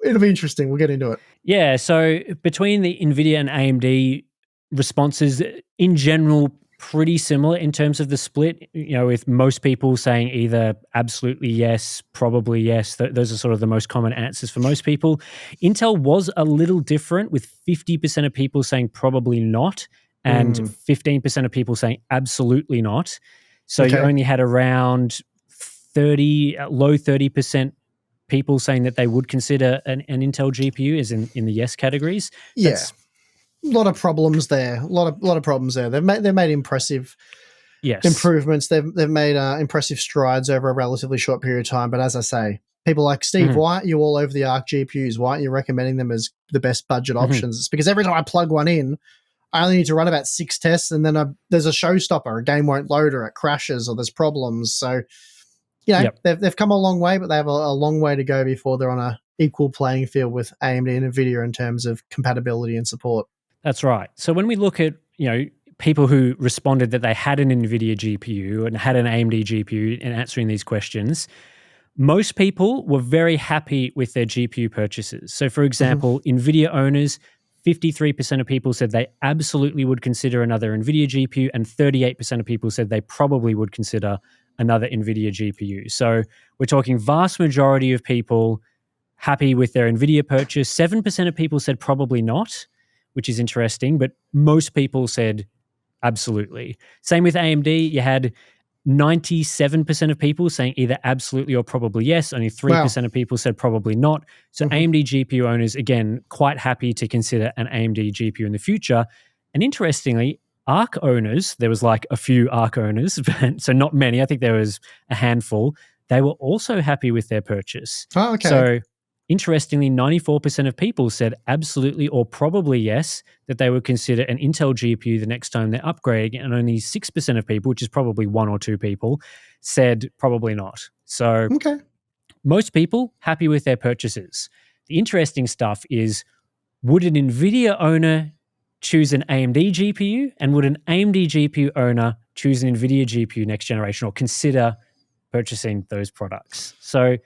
it'll be interesting. We'll get into it. Yeah, so between the Nvidia and AMD responses, in general, pretty similar in terms of the split, with most people saying either absolutely yes, probably yes. Those are sort of the most common answers for most people. Intel was a little different, with 50% of people saying probably not and 15% of people saying absolutely not. So you only had around low 30% people saying that they would consider an Intel GPU as in the yes categories. Yeah. A lot of problems there. A lot of problems there. They've made impressive Yes. improvements. They've made impressive strides over a relatively short period of time. But as I say, people like Steve, Mhm. why aren't you all over the Arc GPUs? Why aren't you recommending them as the best budget Mhm. options? It's because every time I plug one in, I only need to run about 6 tests, and then there's a showstopper. A game won't load, or it crashes, or there's problems. So, Yep. they've come a long way, but they have a long way to go before they're on a equal playing field with AMD and Nvidia in terms of compatibility and support. That's right. So when we look at, people who responded that they had an Nvidia GPU and had an AMD GPU in answering these questions, most people were very happy with their GPU purchases. So, for Mhm. example, NVIDIA owners, 53% of people said they absolutely would consider another NVIDIA GPU, and 38% of people said they probably would consider another NVIDIA GPU. So, we're talking vast majority of people happy with their NVIDIA purchase. 7% of people said probably not, which is interesting, but most people said absolutely. Same with AMD. You had 97% of people saying either absolutely or probably yes. Only Wow. 3% of people said probably not. So Mhm. AMD GPU owners, again, quite happy to consider an AMD GPU in the future. And interestingly, ARC owners, there was like a few ARC owners, so not many. I think there was a handful. They were also happy with their purchase. Oh, okay. So interestingly, 94% of people said absolutely or probably yes, that they would consider an Intel GPU the next time they're upgrading, and only 6% of people, which is probably one or two people, said probably not. So Okay. most people happy with their purchases. The interesting stuff is, would an Nvidia owner choose an AMD GPU, and would an AMD GPU owner choose an Nvidia GPU next generation or consider purchasing those products? So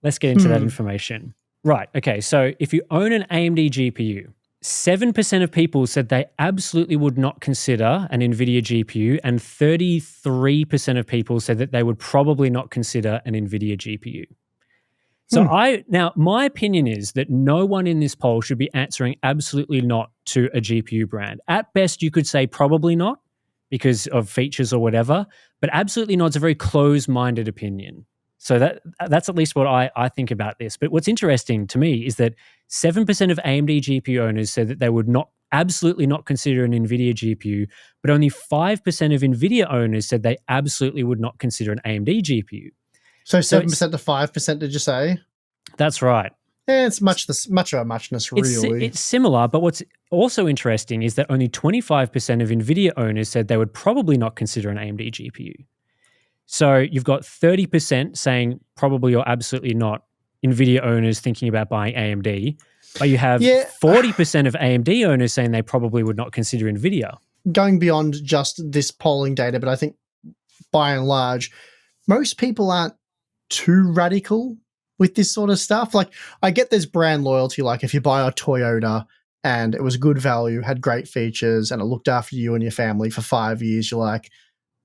let's get into that Hmm. information. Right. Okay. So if you own an AMD GPU, 7% of people said they absolutely would not consider an NVIDIA GPU, and 33% of people said that they would probably not consider an NVIDIA GPU. So Hmm. now my opinion is that no one in this poll should be answering absolutely not to a GPU brand. At best, you could say probably not because of features or whatever, but absolutely not is a very closed-minded opinion. So that's at least what I think about this. But what's interesting to me is that 7% of AMD GPU owners said that they would not absolutely not consider an NVIDIA GPU, but only 5% of NVIDIA owners said they absolutely would not consider an AMD GPU. So So 7% to 5%, did you say? that's right. It's much of a muchness, really. It's similar, but what's also interesting is that only 25% of NVIDIA owners said they would probably not consider an AMD GPU. So you've got 30% saying probably or absolutely not NVIDIA owners thinking about buying AMD, but you have Yeah. 40% of AMD owners saying they probably would not consider NVIDIA. Going beyond just this polling data, but I think by and large, most people aren't too radical with this sort of stuff. Like, I get there's brand loyalty. Like, if you buy a Toyota and it was good value, had great features, and it looked after you and your family for 5 years, you're like,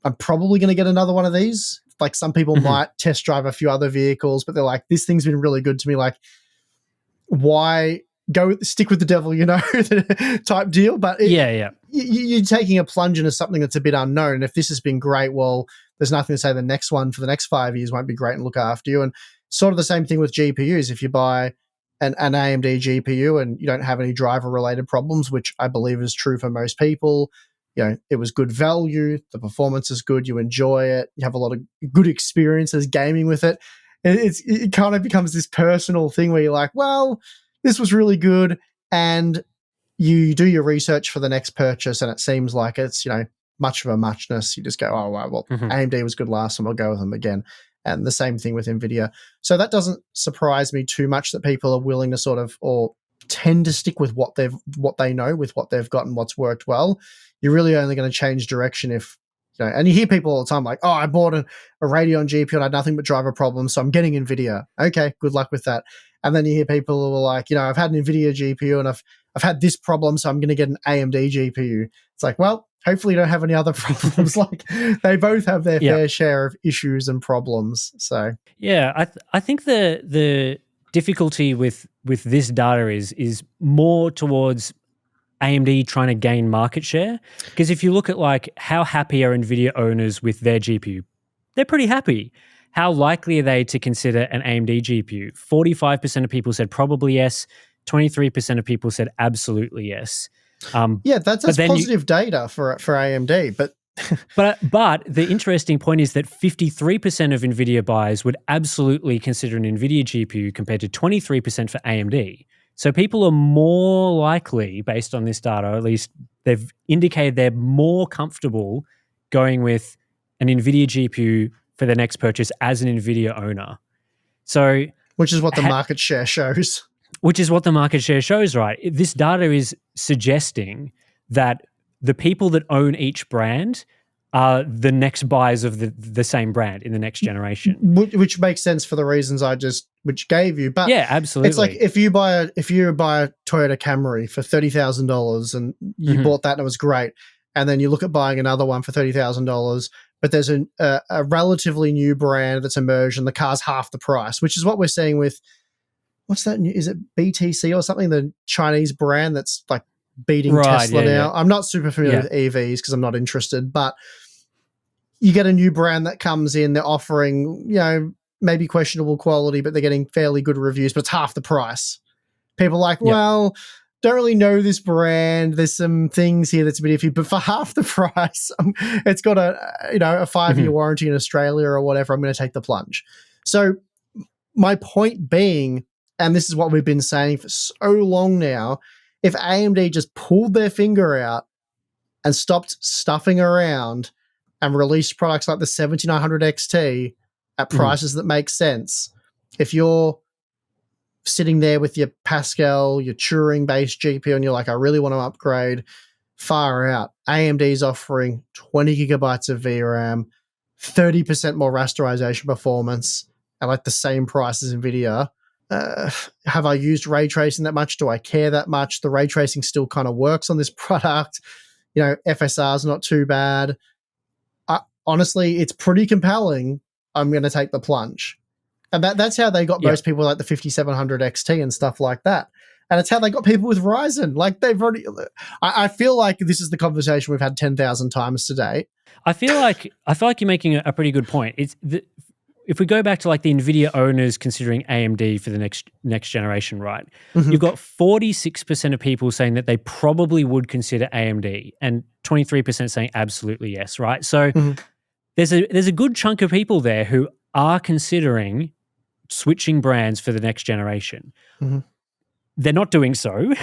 I'm probably going to get another one of these. Like, some people Mhm. might test drive a few other vehicles, but they're like, this thing's been really good to me. Like, why stick with the devil, type deal? But Yeah, yeah. you're taking a plunge into something that's a bit unknown. And if this has been great, well, there's nothing to say the next one for the next 5 years won't be great and look after you. And sort of the same thing with GPUs. If you buy an AMD GPU and you don't have any driver related problems, which I believe is true for most people, it was good value, the performance is good, you enjoy it, you have a lot of good experiences gaming with it. It kind of becomes this personal thing where you're like, well, this was really good, and you do your research for the next purchase, and it seems like it's much of a muchness. You just go, oh well, Mhm. AMD was good last time, I'll go with them again. And the same thing with Nvidia. So that doesn't surprise me too much that people are willing to sort of, or tend to stick with what they know, with what they've got and what's worked well. You're really only going to change direction if and you hear people all the time like, oh, I bought a Radeon GPU and I had nothing but driver problems, so I'm getting Nvidia. Okay, good luck with that. And then you hear people who are like, I've had an Nvidia GPU and I've had this problem, so I'm going to get an AMD GPU. It's like, well, hopefully you don't have any other problems. Like, they both have their Yeah. fair share of issues and problems. So Yeah, I think the difficulty with this data is more towards AMD trying to gain market share. Because if you look at like how happy are Nvidia owners with their GPU, they're pretty happy. How likely are they to consider an AMD GPU? 45% of people said probably yes. 23% of people said absolutely yes. yeah, that's But then you, positive data for AMD. But But the interesting point is that 53% of Nvidia buyers would absolutely consider an Nvidia GPU compared to 23% for AMD. So people are more likely, based on this data, at least they've indicated they're more comfortable going with an Nvidia GPU for their next purchase as an Nvidia owner. So, which is what the market share shows. Which is what the market share shows, right? This data is suggesting that the people that own each brand are the next buyers of the same brand in the next generation. Which makes sense for the reasons I just gave you. But yeah, absolutely. It's like if you buy a Toyota Camry for $30,000 and you bought that and it was great, and then you look at buying another one for $30,000, but there's a relatively new brand that's emerged and the car's half the price, which is what we're seeing with, what's that? Is it BTC or something? The Chinese brand that's like beating Tesla now. Yeah. I'm not super familiar with EVs because I'm not interested, but you get a new brand that comes in, they're offering, maybe questionable quality, but they're getting fairly good reviews, but it's half the price. People are like, well, don't really know this brand. There's some things here that's a bit iffy, but for half the price, it's got a 5-year warranty in Australia or whatever. I'm going to take the plunge. So my point being, and this is what we've been saying for so long now, if AMD just pulled their finger out and stopped stuffing around and released products like the 7900 XT at prices that make sense, if you're sitting there with your Pascal, your Turing-based GPU, and you're like, I really want to upgrade, far out. AMD's offering 20 gigabytes of VRAM, 30% more rasterization performance, at like the same price as Nvidia. Have I used ray tracing that much? Do I care that much? The ray tracing still kind of works on this product. FSR is not too bad. Honestly, it's pretty compelling. I'm going to take the plunge. And that's how they got most people like the 5700 XT and stuff like that. And it's how they got people with Ryzen. Like they've already, I feel like this is the conversation we've had 10,000 times today. I feel like you're making a pretty good point. If we go back to like the Nvidia owners considering AMD for the next generation, right? You've got 46% of people saying that they probably would consider AMD and 23% saying absolutely yes, right? So there's a good chunk of people there who are considering switching brands for the next generation. They're not doing so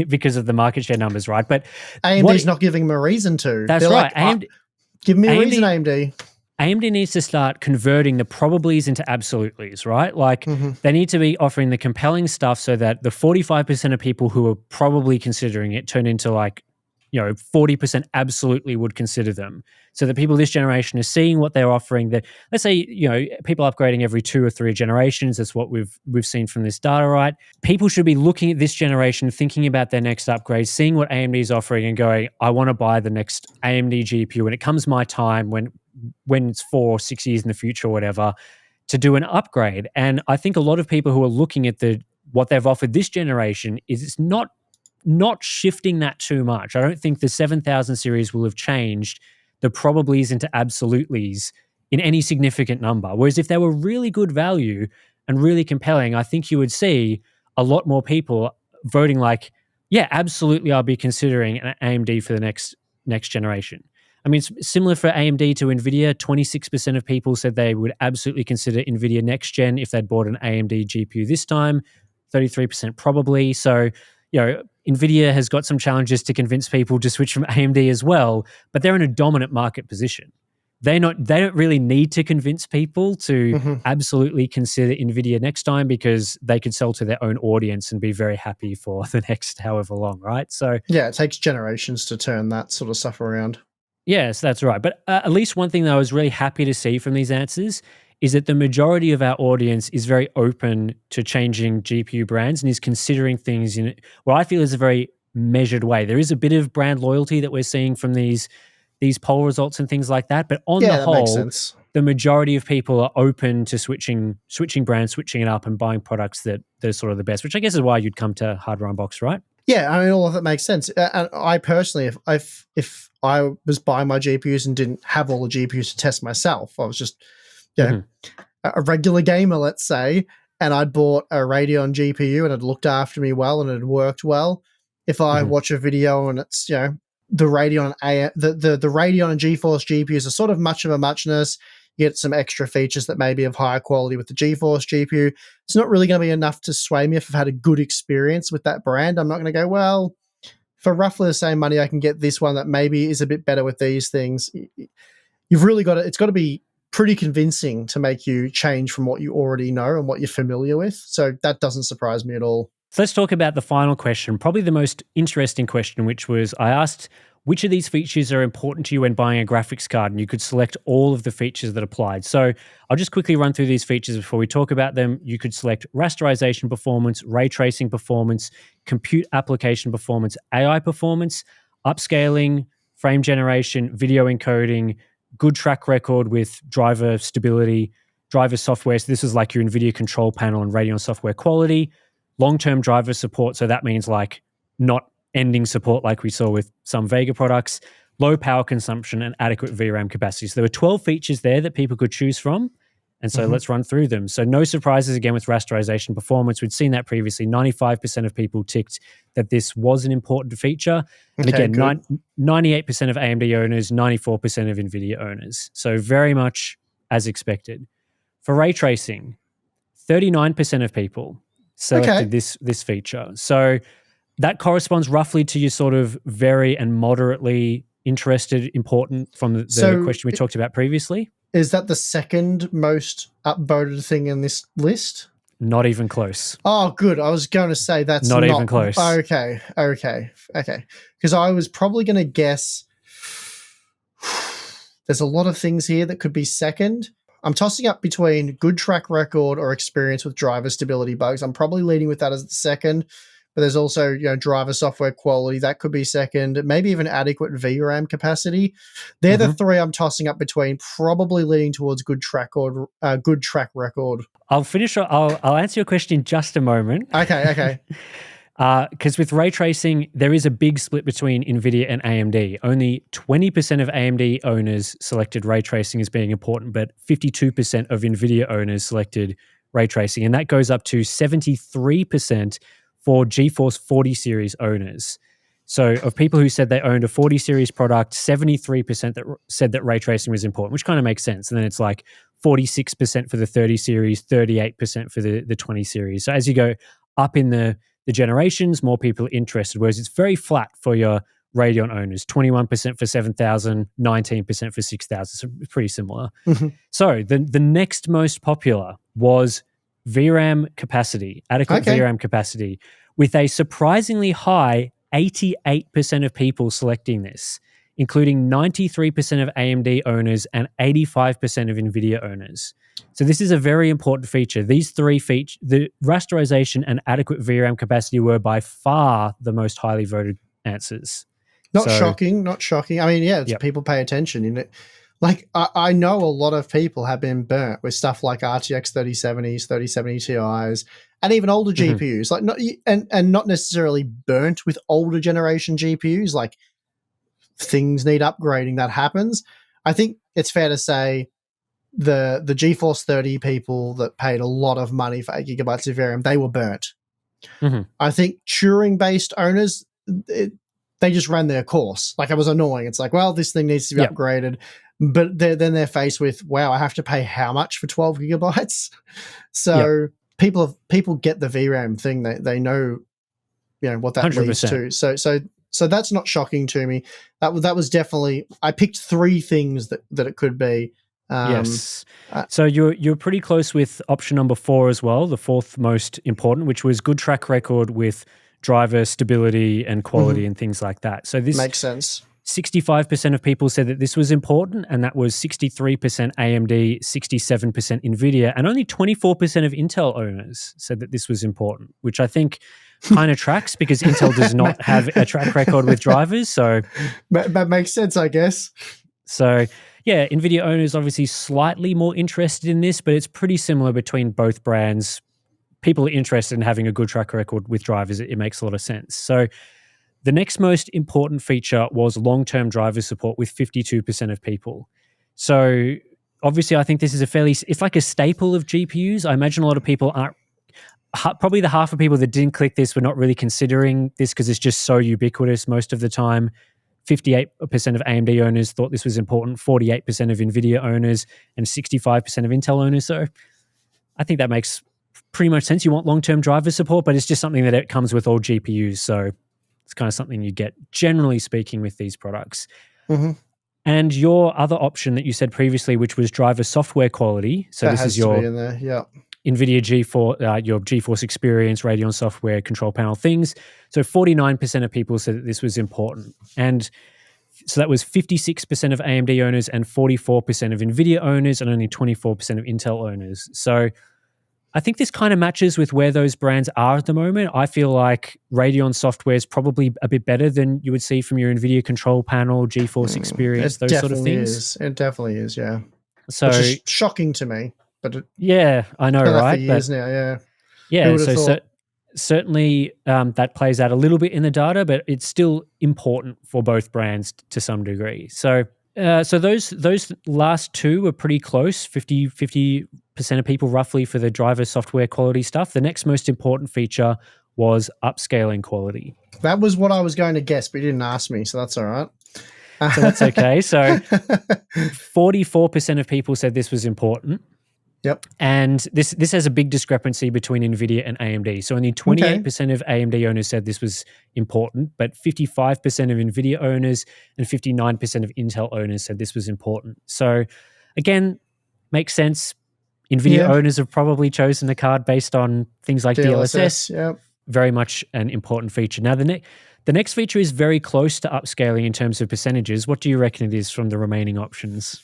because of the market share numbers, right? But AMD's not giving them a reason to. That's right. AMD, give me a reason, AMD. AMD needs to start converting the probablys into absolutelys, right? Like they need to be offering the compelling stuff so that the 45% of people who are probably considering it turn into like, 40% absolutely would consider them. So the people this generation are seeing what they're offering. That, let's say, people upgrading every 2 or 3 generations. That's what we've seen from this data, right? People should be looking at this generation, thinking about their next upgrade, seeing what AMD is offering and going, I want to buy the next AMD GPU when it comes my time, when it's 4 or 6 years in the future or whatever, to do an upgrade. And I think a lot of people who are looking at what they've offered this generation is it's not shifting that too much. I don't think the 7000 series will have changed the probablys into absolutelys in any significant number. Whereas if they were really good value and really compelling, I think you would see a lot more people voting like, yeah, absolutely, I'll be considering an AMD for the next generation. I mean, it's similar for AMD to Nvidia. 26% of people said they would absolutely consider Nvidia next gen if they'd bought an AMD GPU this time, 33% probably. So, Nvidia has got some challenges to convince people to switch from AMD as well, but they're in a dominant market position. They don't really need to convince people to absolutely consider Nvidia next time because they could sell to their own audience and be very happy for the next however long, right? So yeah, it takes generations to turn that sort of stuff around. Yes, that's right. But at least one thing that I was really happy to see from these answers is that the majority of our audience is very open to changing GPU brands and is considering things in what I feel is a very measured way. There is a bit of brand loyalty that we're seeing from these poll results and things like that. But on the whole, the majority of people are open to switching brands, switching it up and buying products that are sort of the best, which I guess is why you'd come to Hardware Unboxed, right? Yeah, I mean, all of that makes sense. And I personally, if I was buying my GPUs and didn't have all the GPUs to test myself, I was just, a regular gamer, let's say, and I'd bought a Radeon GPU and it looked after me well and it had worked well. If I watch a video and it's, the Radeon the Radeon and GeForce GPUs are sort of much of a muchness. You get some extra features that may be of higher quality with the GeForce GPU. It's not really going to be enough to sway me if I've had a good experience with that brand. I'm not going to go, well, for roughly the same money, I can get this one that maybe is a bit better with these things. You've really got to, it's got to be pretty convincing to make you change from what you already know and what you're familiar with. So that doesn't surprise me at all. So let's talk about the final question, probably the most interesting question, which was I asked which of these features are important to you when buying a graphics card, and you could select all of the features that applied. So I'll just quickly run through these features before we talk about them. You could select rasterization performance, ray tracing performance, compute application performance, AI performance, upscaling, frame generation, video encoding, good track record with driver stability, driver software. So this is like your NVIDIA control panel and Radeon software quality, long-term driver support. So that means like not ending support like we saw with some Vega products, low power consumption, and adequate VRAM capacity. So there were 12 features there that people could choose from. And so let's run through them. So no surprises again with rasterization performance. We'd seen that previously. 95% of people ticked that this was an important feature. And again, 98% of AMD owners, 94% of NVIDIA owners. So very much as expected. For ray tracing, 39% of people selected this feature. So that corresponds roughly to your sort of very and moderately interested, important from the question we talked about previously. Is that the second most upvoted thing in this list? Not even close. Oh, good. I was going to say that's not even close. Okay. Because I was probably going to guess there's a lot of things here that could be second. I'm tossing up between good track record or experience with driver stability bugs. I'm probably leading with that as the second. But there's also, driver software quality. That could be second. Maybe even adequate VRAM capacity. They're the three I'm tossing up between, probably leaning towards good track record. I'll finish. I'll answer your question in just a moment. Okay. Because with ray tracing, there is a big split between NVIDIA and AMD. Only 20% of AMD owners selected ray tracing as being important, but 52% of NVIDIA owners selected ray tracing. And that goes up to 73% for GeForce 40 series owners. So of people who said they owned a 40 series product, 73% that said that ray tracing was important, which kind of makes sense. And then it's like 46% for the 30 series, 38% for the 20 series. So as you go up in the generations, more people are interested, whereas it's very flat for your Radeon owners, 21% for 7,000, 19% for 6,000. So pretty similar. So the next most popular was VRAM capacity, adequate VRAM capacity, with a surprisingly high 88% of people selecting this, including 93% of AMD owners and 85% of NVIDIA owners. So this is a very important feature. These three features, the rasterization and adequate VRAM capacity, were by far the most highly voted answers. Not shocking. I mean, people pay attention. Like, I know a lot of people have been burnt with stuff like RTX 3070s, 3070 Ti's, and even older GPUs. Like, not necessarily burnt with older generation GPUs. Like, things need upgrading. That happens. I think it's fair to say the GeForce 30 people that paid a lot of money for 8 gigabytes of VRAM, they were burnt. I think Turing-based owners, they just ran their course. Like, it was annoying. It's like, well, this thing needs to be upgraded. But then they're faced with, wow, I have to pay how much for 12 gigabytes? So people get the VRAM thing. They know, what that 100%. Leads to. So that's not shocking to me. That was definitely, I picked three things that it could be. Yes. So you're pretty close with option number 4 as well, the fourth most important, which was good track record with driver stability and quality and things like that. So this makes sense. 65% of people said that this was important, and that was 63% AMD, 67% NVIDIA, and only 24% of Intel owners said that this was important, which I think kind of tracks because Intel does not have a track record with drivers. So that makes sense, I guess. So yeah, NVIDIA owners obviously slightly more interested in this, but it's pretty similar between both brands. People are interested in having a good track record with drivers. It makes a lot of sense. So the next most important feature was long-term driver support with 52% of people. So obviously I think this is it's like a staple of GPUs. I imagine a lot of people aren't, probably the half of people that didn't click this were not really considering this because it's just so ubiquitous most of the time. 58% of AMD owners thought this was important, 48% of Nvidia owners, and 65% of Intel owners. So I think that makes pretty much sense. You want long-term driver support, but it's just something that it comes with all GPUs. So it's kind of something you get, generally speaking, with these products. Mm-hmm. And your other option that you said previously, which was driver software quality. So That this has is your to be in there. Yeah. NVIDIA your GeForce Experience, Radeon software, control panel things. So 49% of people said that this was important. And so that was 56% of AMD owners and 44% of NVIDIA owners and only 24% of Intel owners. So I think this kind of matches with where those brands are at the moment. I feel like Radeon software is probably a bit better than you would see from your NVIDIA control panel, GeForce Experience, those sort of things. It definitely is, yeah. So, which is shocking to me, but yeah, I know, done that for right? years now, yeah. Who Yeah, would have thought? certainly that plays out a little bit in the data, but it's still important for both brands to some degree. So those last two are pretty close, 50% of people roughly for the driver software quality stuff. The next most important feature was upscaling quality. That was what I was going to guess, but you didn't ask me, so that's all right. So that's okay. So 44% of people said this was important. Yep. And this has a big discrepancy between NVIDIA and AMD. So only 28% of AMD owners said this was important, but 55% of NVIDIA owners and 59% of Intel owners said this was important. So again, makes sense. NVIDIA owners have probably chosen a card based on things like DLSS. Yep. Very much an important feature. Now, the next feature is very close to upscaling in terms of percentages. What do you reckon it is from the remaining options?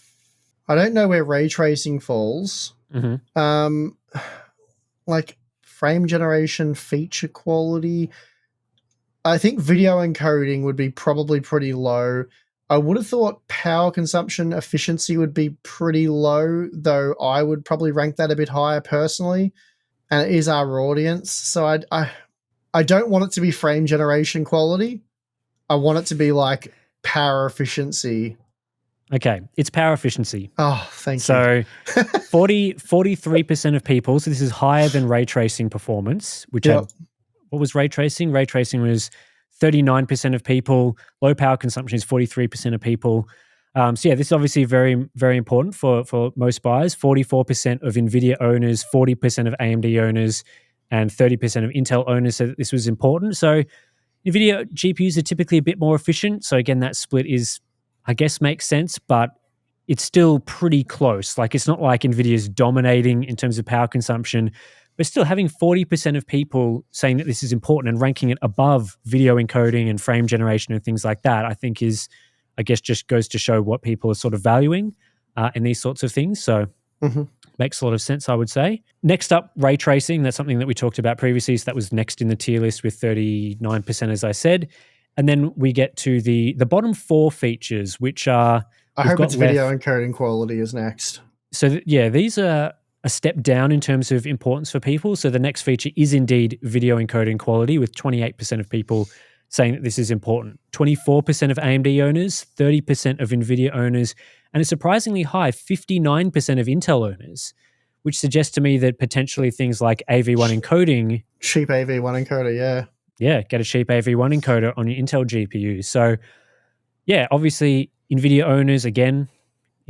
I don't know where ray tracing falls. Mm-hmm. Like frame generation, feature quality. I think video encoding would be probably pretty low. I would have thought power consumption efficiency would be pretty low, though I would probably rank that a bit higher personally. And it is our audience. So I don't want it to be frame generation quality. I want it to be like power efficiency. Okay, it's power efficiency. Oh, thank you. So 43% of people, so this is higher than ray tracing performance, which had, what was ray tracing? Ray tracing was 39% of people. Low power consumption is 43% of people. So yeah, this is obviously very, very important for most buyers. 44% of NVIDIA owners, 40% of AMD owners, and 30% of Intel owners said that this was important. So NVIDIA GPUs are typically a bit more efficient. So again, that split is, I guess, makes sense, but it's still pretty close. Like, it's not like NVIDIA's dominating in terms of power consumption, but still having 40% of people saying that this is important and ranking it above video encoding and frame generation and things like that, I think is, I guess, just goes to show what people are sort of valuing in these sorts of things. So makes a lot of sense, I would say. Next up, ray tracing. That's something that we talked about previously. So that was next in the tier list with 39%, as I said. And then we get to the bottom four features, which are... I hope it's video encoding quality is next. So these are a step down in terms of importance for people. So the next feature is indeed video encoding quality, with 28% of people saying that this is important. 24% of AMD owners, 30% of NVIDIA owners, and a surprisingly high 59% of Intel owners, which suggests to me that potentially things like AV1 encoding... Cheap AV1 encoder, yeah. Yeah, get a cheap AV1 encoder on your Intel GPU. So yeah, obviously NVIDIA owners, again,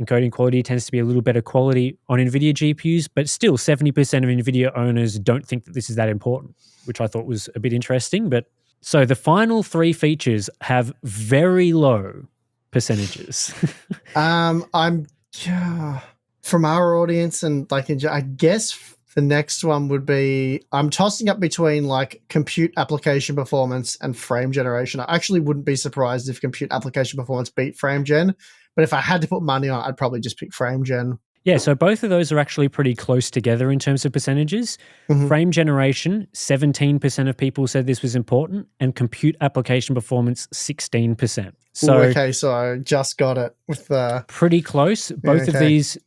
encoding quality tends to be a little better quality on NVIDIA GPUs, but still 70% of NVIDIA owners don't think that this is that important, which I thought was a bit interesting. But so the final three features have very low percentages. From our audience, and like, I guess the next one would be, I'm tossing up between like compute application performance and frame generation. I actually wouldn't be surprised if compute application performance beat frame gen, but if I had to put money on it, I'd probably just pick frame gen. Yeah, so both of those are actually pretty close together in terms of percentages. Frame generation, 17% of people said this was important, and compute application performance, 16%. So okay, so I just got it with the... Pretty close. Both of these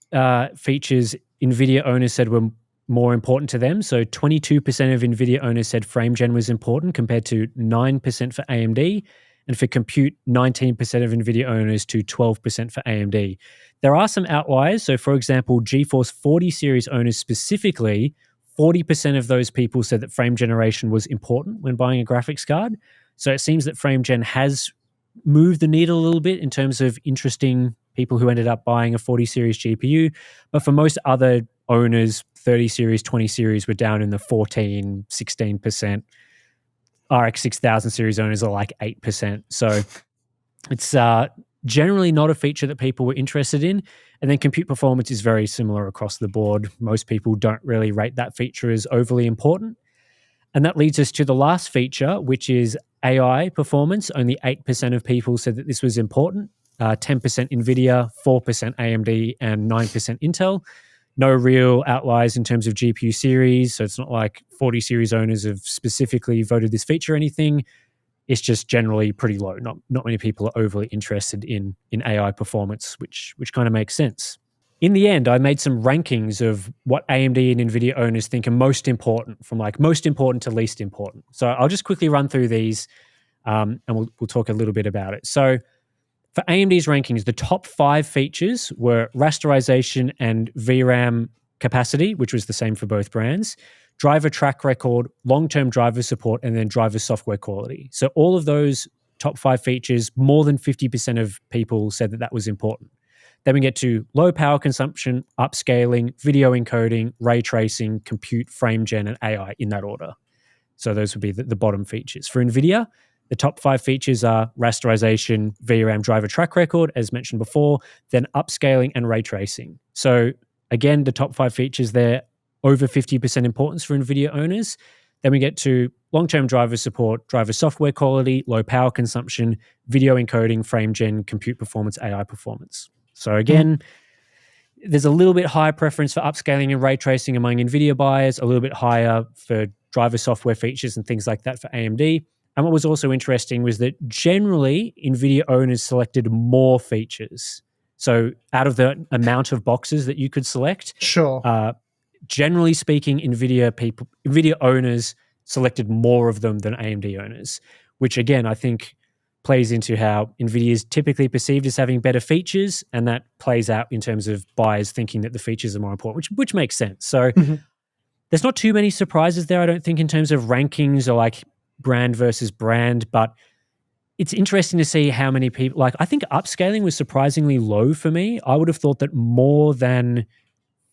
features NVIDIA owners said were more important to them. So 22% of NVIDIA owners said frame gen was important, compared to 9% for AMD. And for compute, 19% of NVIDIA owners to 12% for AMD. There are some outliers. So for example, GeForce 40 series owners specifically, 40% of those people said that frame generation was important when buying a graphics card. So it seems that frame gen has moved the needle a little bit in terms of interesting people who ended up buying a 40 series GPU. But for most other owners, 30 series, 20 series were down in the 14, 16%. RX 6000 series owners are like 8%. So it's generally not a feature that people were interested in. And then compute performance is very similar across the board. Most people don't really rate that feature as overly important. And that leads us to the last feature, which is AI performance. Only 8% of people said that this was important. 10% Nvidia, 4% AMD, and 9% Intel. No real outliers in terms of GPU series. So it's not like 40 series owners have specifically voted this feature or anything. It's just generally pretty low. Not many people are overly interested in AI performance, which kind of makes sense. In the end, I made some rankings of what AMD and Nvidia owners think are most important, from like most important to least important. So I'll just quickly run through these, and we'll talk a little bit about it. So for AMD's rankings, the top 5 features were rasterization and VRAM capacity, which was the same for both brands, driver track record, long-term driver support, and then driver software quality. So all of those top 5 features, more than 50% of people said that that was important. Then we get to low power consumption, upscaling, video encoding, ray tracing, compute, frame gen, and AI in that order. So those would be the bottom features. For NVIDIA, the top 5 features are rasterization, VRAM driver track record, as mentioned before, then upscaling and ray tracing. So again, the top 5 features there, over 50% importance for NVIDIA owners. Then we get to long-term driver support, driver software quality, low power consumption, video encoding, frame gen, compute performance, AI performance. So again, there's a little bit higher preference for upscaling and ray tracing among NVIDIA buyers, a little bit higher for driver software features and things like that for AMD. And what was also interesting was that generally NVIDIA owners selected more features. So out of the amount of boxes that you could select, Sure. Generally speaking, NVIDIA owners selected more of them than AMD owners, which again, I think plays into how NVIDIA is typically perceived as having better features, and that plays out in terms of buyers thinking that the features are more important, which makes sense. So there's not too many surprises there, I don't think, in terms of rankings or like brand versus brand, but it's interesting to see how many people, like I think upscaling was surprisingly low for me. I would have thought that more than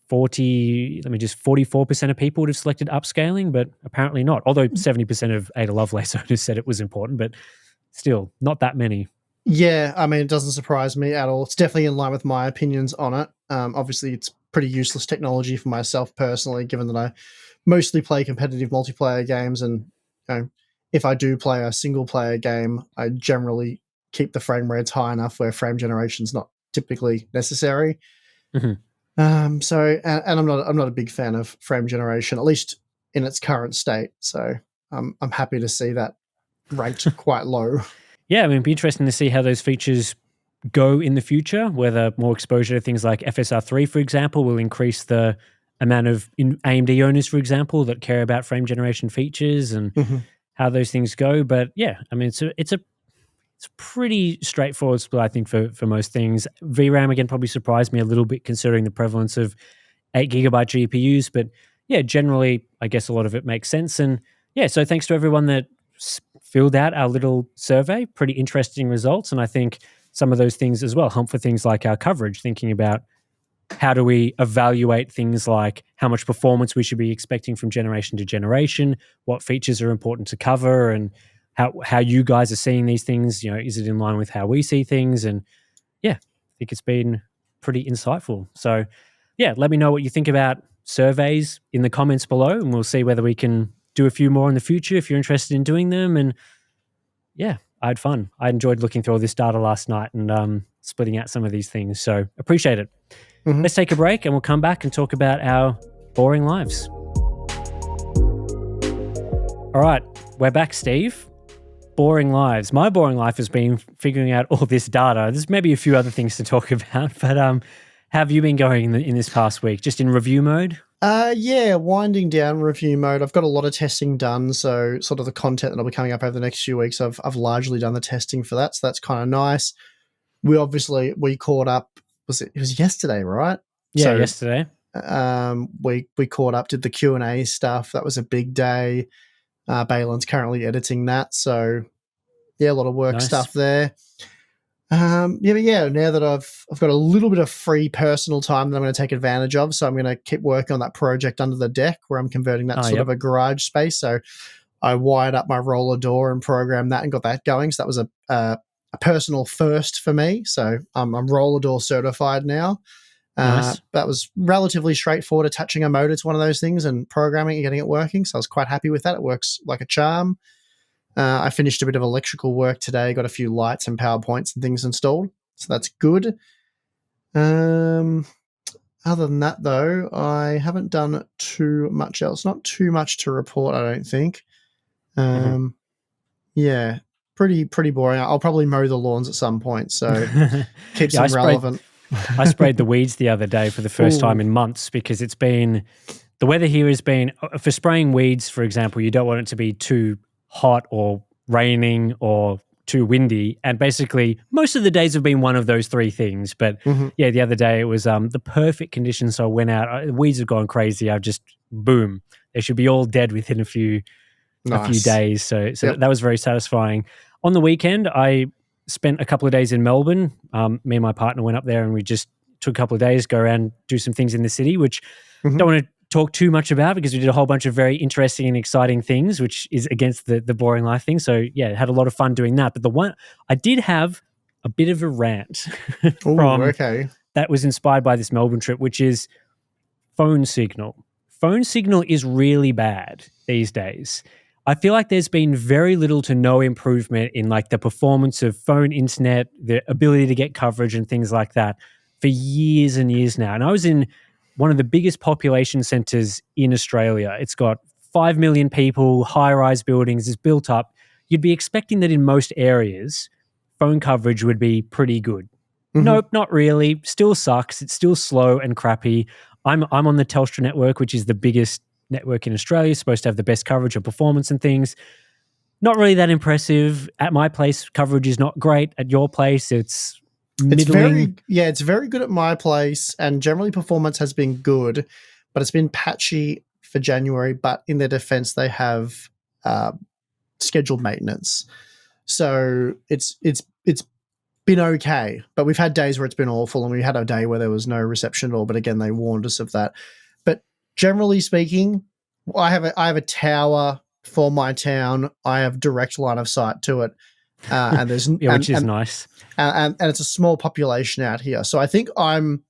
44% of people would have selected upscaling, but apparently not. Although 70% of Ada Lovelace owners said it was important, but still not that many. Yeah, I mean, it doesn't surprise me at all. It's definitely in line with my opinions on it. Obviously, it's pretty useless technology for myself personally, given that I mostly play competitive multiplayer games, and if I do play a single player game, I generally keep the frame rates high enough where frame generation is not typically necessary. So, and I'm not a big fan of frame generation, at least in its current state. So, I'm happy to see that ranked quite low. Yeah, I mean, it'd be interesting to see how those features go in the future, whether more exposure to things like FSR3, for example, will increase the amount of AMD owners, for example, that care about frame generation features and how those things go. But yeah, I mean, it's a pretty straightforward split, I think, for most things. VRAM, again, probably surprised me a little bit considering the prevalence of 8GB GPUs. But yeah, generally, I guess a lot of it makes sense. And yeah, so thanks to everyone that filled out our little survey. Pretty interesting results. And I think some of those things as well help for things like our coverage, thinking about how do we evaluate things like how much performance we should be expecting from generation to generation, what features are important to cover, and how you guys are seeing these things. Is it in line with how we see things? And yeah, I think it's been pretty insightful. So yeah, let me know what you think about surveys in the comments below, and we'll see whether we can do a few more in the future if you're interested in doing them. And yeah, I had fun. I enjoyed looking through all this data last night and splitting out some of these things. So appreciate it. Let's take a break and we'll come back and talk about our boring lives. All right, we're back, Steve. Boring lives. My boring life has been figuring out all this data. There's maybe a few other things to talk about, but how have you been going in this past week? Just in review mode? Yeah, winding down review mode. I've got a lot of testing done, so sort of the content that'll be coming up over the next few weeks, I've largely done the testing for that, so that's kind of nice. We caught up. It was yesterday, right? Yeah, so, yesterday. We caught up, did the Q&A stuff. That was a big day. Balin's currently editing that, so yeah, a lot of work stuff there. Yeah. Now that I've got a little bit of free personal time that I'm going to take advantage of, so I'm going to keep working on that project under the deck where I'm converting that Oh, sort yep. of a garage space. So I wired up my roller door and programmed that and got that going. So that was a personal first for me. So I'm roller door certified now. Nice. That was relatively straightforward. Attaching a motor to one of those things and programming and getting it working. So I was quite happy with that. It works like a charm. I finished a bit of electrical work today, got a few lights and power points and things installed. So that's good. Other than that, though, I haven't done too much else. Not too much to report, I don't think. Yeah, pretty boring. I'll probably mow the lawns at some point, so keeps Yeah, them relevant. I sprayed the weeds the other day for the first time in months because the weather here has been, for spraying weeds, for example, you don't want it to be too hot or raining or too windy. And basically, most of the days have been one of those three things. But yeah, the other day it was the perfect conditions. So I went out, the weeds have gone crazy. I've just, boom, they should be all dead within a few days. So Yep. that was very satisfying. On the weekend, I spent a couple of days in Melbourne. Me and my partner went up there and we just took a couple of days, go around, do some things in the city, which don't want to talk too much about because we did a whole bunch of very interesting and exciting things, which is against the boring life thing. So yeah, had a lot of fun doing that. But the one I did have a bit of a rant that was inspired by this Melbourne trip, which is phone signal. Phone signal is really bad these days. I feel like there's been very little to no improvement in like the performance of phone internet, the ability to get coverage and things like that for years and years now. And I was in one of the biggest population centers in Australia. It's got 5 million people, high-rise buildings, it's built up. You'd be expecting that in most areas, phone coverage would be pretty good. Nope, not really. Still sucks. It's still slow and crappy. I'm on the Telstra network, which is the biggest network in Australia, supposed to have the best coverage and performance and things. Not really that impressive. At my place, coverage is not great. At your place, it's middling. It's very good at my place, and generally performance has been good, but it's been patchy for January. But in their defense, they have scheduled maintenance, so it's been okay. But we've had days where it's been awful, and we had a day where there was no reception at all. But again, they warned us of that. But generally speaking, I have a tower for my town. I have direct line of sight to it, and there's which is nice. And it's a small population out here, so I think I'm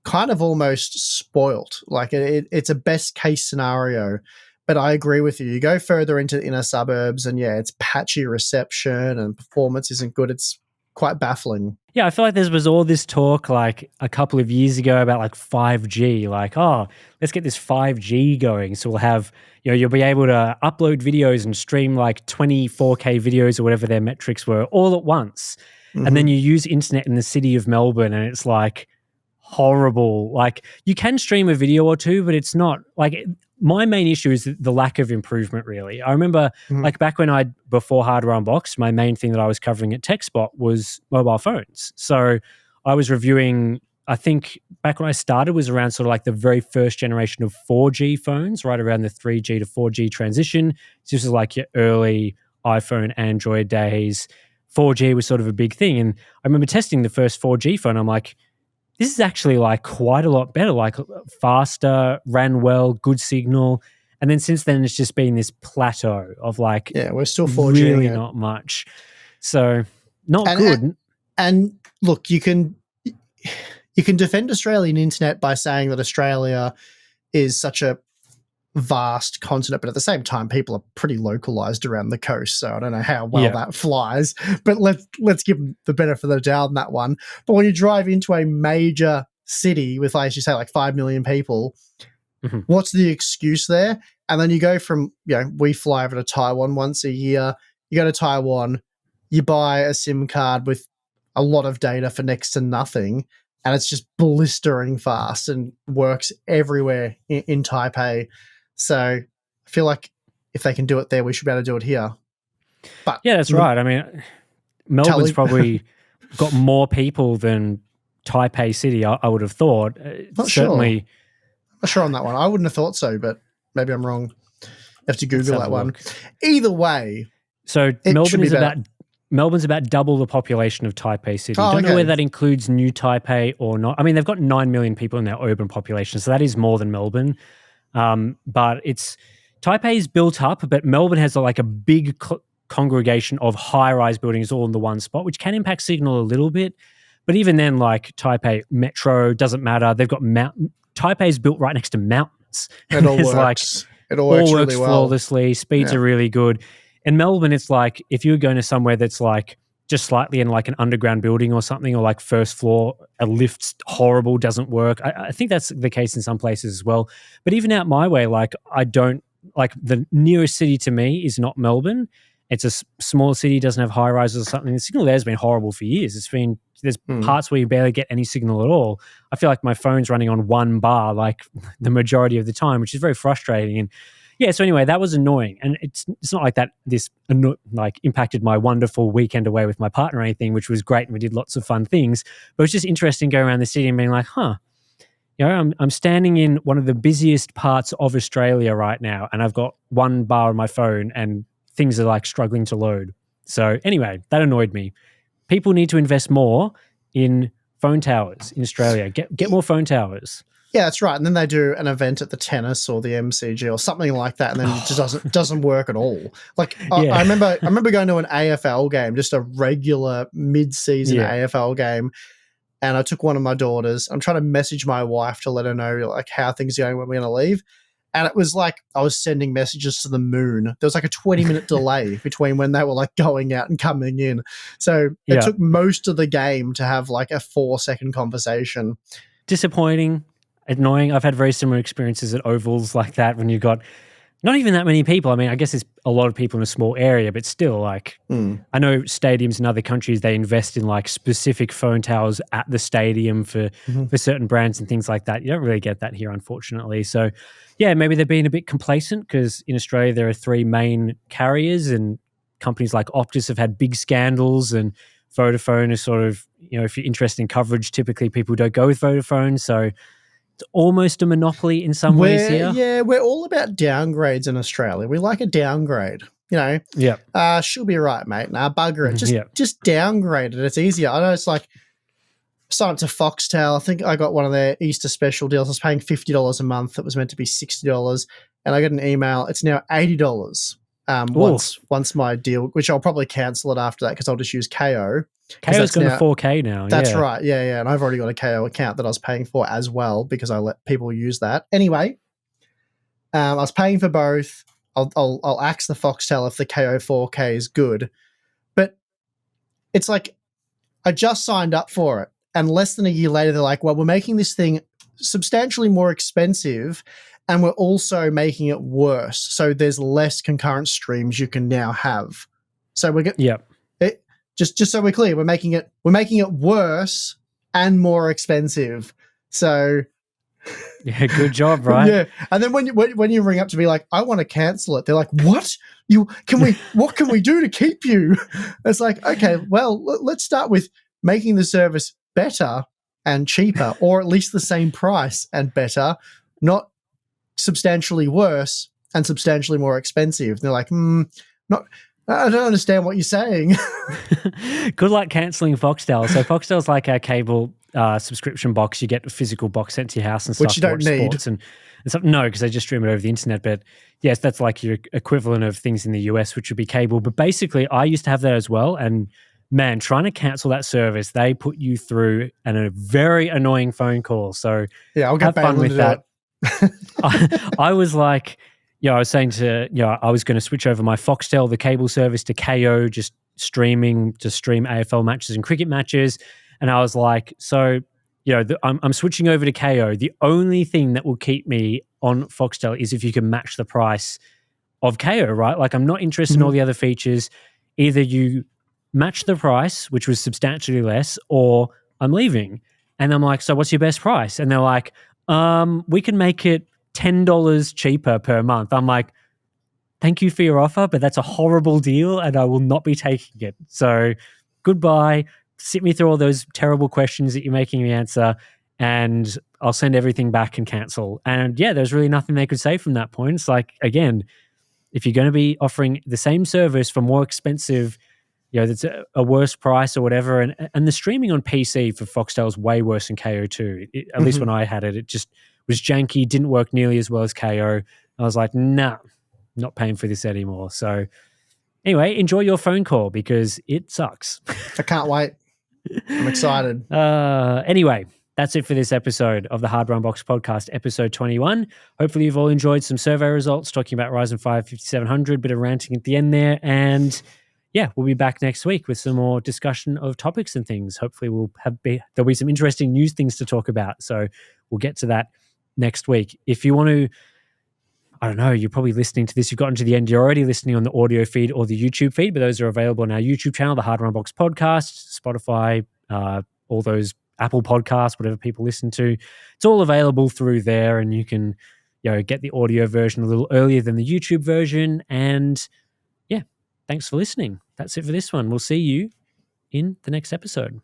kind of almost spoilt. Like it's a best case scenario. But I agree with you. You go further into the inner suburbs, and yeah, it's patchy reception and performance isn't good. It's quite baffling. Yeah, I feel like there was all this talk like a couple of years ago about like 5G, like, oh, let's get this 5G going. So we'll have, you'll be able to upload videos and stream like 24K videos or whatever their metrics were all at once. And then you use internet in the city of Melbourne and it's like horrible. Like you can stream a video or two, but it's not like my main issue is the lack of improvement, really. I remember like back when before Hardware Unboxed, my main thing that I was covering at TechSpot was mobile phones. So I was reviewing, I think back when I started was around sort of like the very first generation of 4G phones, right around the 3G to 4G transition. So this was like your early iPhone, Android days. 4G was sort of a big thing. And I remember testing the first 4G phone. I'm like, this is actually like quite a lot better, like faster, ran well, good signal. And then since then, it's just been this plateau of like, we're still 4G. Really not much. So not good. And look, you can defend Australian internet by saying that Australia is such a vast continent, but at the same time, people are pretty localized around the coast. So I don't know how well that flies, but let's give them the benefit of the doubt on that one. But when you drive into a major city with, like, as you say, like 5 million people, what's the excuse there? And then you go from, we fly over to Taiwan once a year. You go to Taiwan, you buy a SIM card with a lot of data for next to nothing, and it's just blistering fast and works everywhere in Taipei. So I feel like if they can do it there, we should be able to do it here. But yeah, that's right. I mean, Melbourne's probably got more people than Taipei City, I would have thought. Not sure on that one. I wouldn't have thought so, but maybe I'm wrong. You have to Google that one. Either way. So Melbourne is about Melbourne's about double the population of Taipei City. Oh, Don't know whether okay. that includes New Taipei or not. I mean, they've got 9 million people in their urban population, so that is more than Melbourne. But it's Taipei is built up, but Melbourne has like a big congregation of high-rise buildings all in the one spot, which can impact signal a little bit. But even then, like Taipei Metro doesn't matter. They've got Taipei's built right next to mountains. It all There's like works. It all all works works really well. flawlessly. Speeds Yeah. are really good. In Melbourne, it's like if you're going to somewhere that's like just slightly in like an underground building or something, or like first floor, a lift's horrible, doesn't work. I think that's the case in some places as well. But even out my way, like I don't like the nearest city to me is not Melbourne. It's a small city, doesn't have high rises or something. The signal there has been horrible for years. There's parts where you barely get any signal at all. I feel like my phone's running on one bar like the majority of the time, which is very frustrating. And yeah, so anyway, that was annoying, and it's not like that. This like impacted my wonderful weekend away with my partner or anything, which was great, and we did lots of fun things. But it was just interesting going around the city and being like, I'm standing in one of the busiest parts of Australia right now, and I've got one bar on my phone, and things are like struggling to load. So anyway, that annoyed me. People need to invest more in phone towers in Australia. Get more phone towers. Yeah, that's right. And then they do an event at the tennis or the MCG or something like that, and then it just doesn't work at all. Like I remember going to an AFL game, just a regular mid-season AFL game, and I took one of my daughters. I'm trying to message my wife to let her know like how things are going when we're going to leave. And it was like I was sending messages to the moon. There was like a 20-minute delay between when they were like going out and coming in. So it took most of the game to have like a 4-second conversation. Disappointing. Annoying. I've had very similar experiences at ovals like that when you've got not even that many people. I mean, I guess there's a lot of people in a small area, but still, like, I know stadiums in other countries, they invest in like specific phone towers at the stadium for certain brands and things like that. You don't really get that here, unfortunately. So, yeah, maybe they're being a bit complacent because in Australia there are 3 main carriers, and companies like Optus have had big scandals, and Vodafone is sort of, if you're interested in coverage, typically people don't go with Vodafone. So, it's almost a monopoly in some ways here. Yeah, we're all about downgrades in Australia. We like a downgrade, Yeah. She'll be right, mate. Nah, bugger it. Just downgrade it. It's easier. I know it's like sign up to Foxtel. I think I got one of their Easter special deals. I was paying $50 a month. It was meant to be $60. And I got an email. It's now $80 once my deal, which I'll probably cancel it after that because I'll just use KO. KO's gone to 4K now. That's right. Yeah. And I've already got a KO account that I was paying for as well because I let people use that. Anyway, I was paying for both. I'll axe the Foxtel if the KO 4K is good. But it's like I just signed up for it. And less than a year later, they're like, well, we're making this thing substantially more expensive and we're also making it worse. So there's less concurrent streams you can now have. So we're Just so we're clear, we're making it worse and more expensive. So, yeah, good job, right? Yeah, and then when you ring up to be like, I want to cancel it, they're like, what? What can we do to keep you? It's like, okay, well, let's start with making the service better and cheaper, or at least the same price and better, not substantially worse and substantially more expensive. And they're like, not. I don't understand what you're saying. Good luck cancelling Foxtel. So Foxtel's like our cable subscription box. You get a physical box sent to your house and stuff. Which you don't need. Sports and stuff. No, because they just stream it over the internet. But yes, that's like your equivalent of things in the US, which would be cable. But basically, I used to have that as well. And man, trying to cancel that service, they put you through a very annoying phone call. So yeah, I'll get have fun with that. I was like... I was saying I was going to switch over my Foxtel, the cable service, to KO, to stream AFL matches and cricket matches. And I was like, I'm switching over to KO. The only thing that will keep me on Foxtel is if you can match the price of KO, right? Like I'm not interested in all the other features. Either you match the price, which was substantially less, or I'm leaving. And I'm like, so what's your best price? And they're like, we can make it $10 cheaper per month. I'm like, thank you for your offer, but that's a horrible deal and I will not be taking it. So goodbye. Sit me through all those terrible questions that you're making me answer and I'll send everything back and cancel. And yeah, there's really nothing they could say from that point. It's like, again, if you're going to be offering the same service for more expensive, that's a worse price or whatever. And the streaming on PC for Foxtel is way worse than KO2. At least when I had it, it just was janky, didn't work nearly as well as KO. I was like, nah, not paying for this anymore. So anyway, enjoy your phone call because it sucks. I can't wait. I'm excited. Anyway, that's it for this episode of the Hardware Unboxed podcast, episode 21. Hopefully you've all enjoyed some survey results talking about Ryzen 5 5700, bit of ranting at the end there. And yeah, we'll be back next week with some more discussion of topics and things. Hopefully there'll be some interesting news things to talk about. So we'll get to that next week. If you want to, I don't know, you're probably listening to this, you've gotten to the end, you're already listening on the audio feed or the YouTube feed, but those are available on our YouTube channel, the Hardware Unboxed podcast, Spotify, all those Apple podcasts, whatever people listen to. It's all available through there, and you can get the audio version a little earlier than the YouTube version. And yeah, thanks for listening. That's it for this one. We'll see you in the next episode.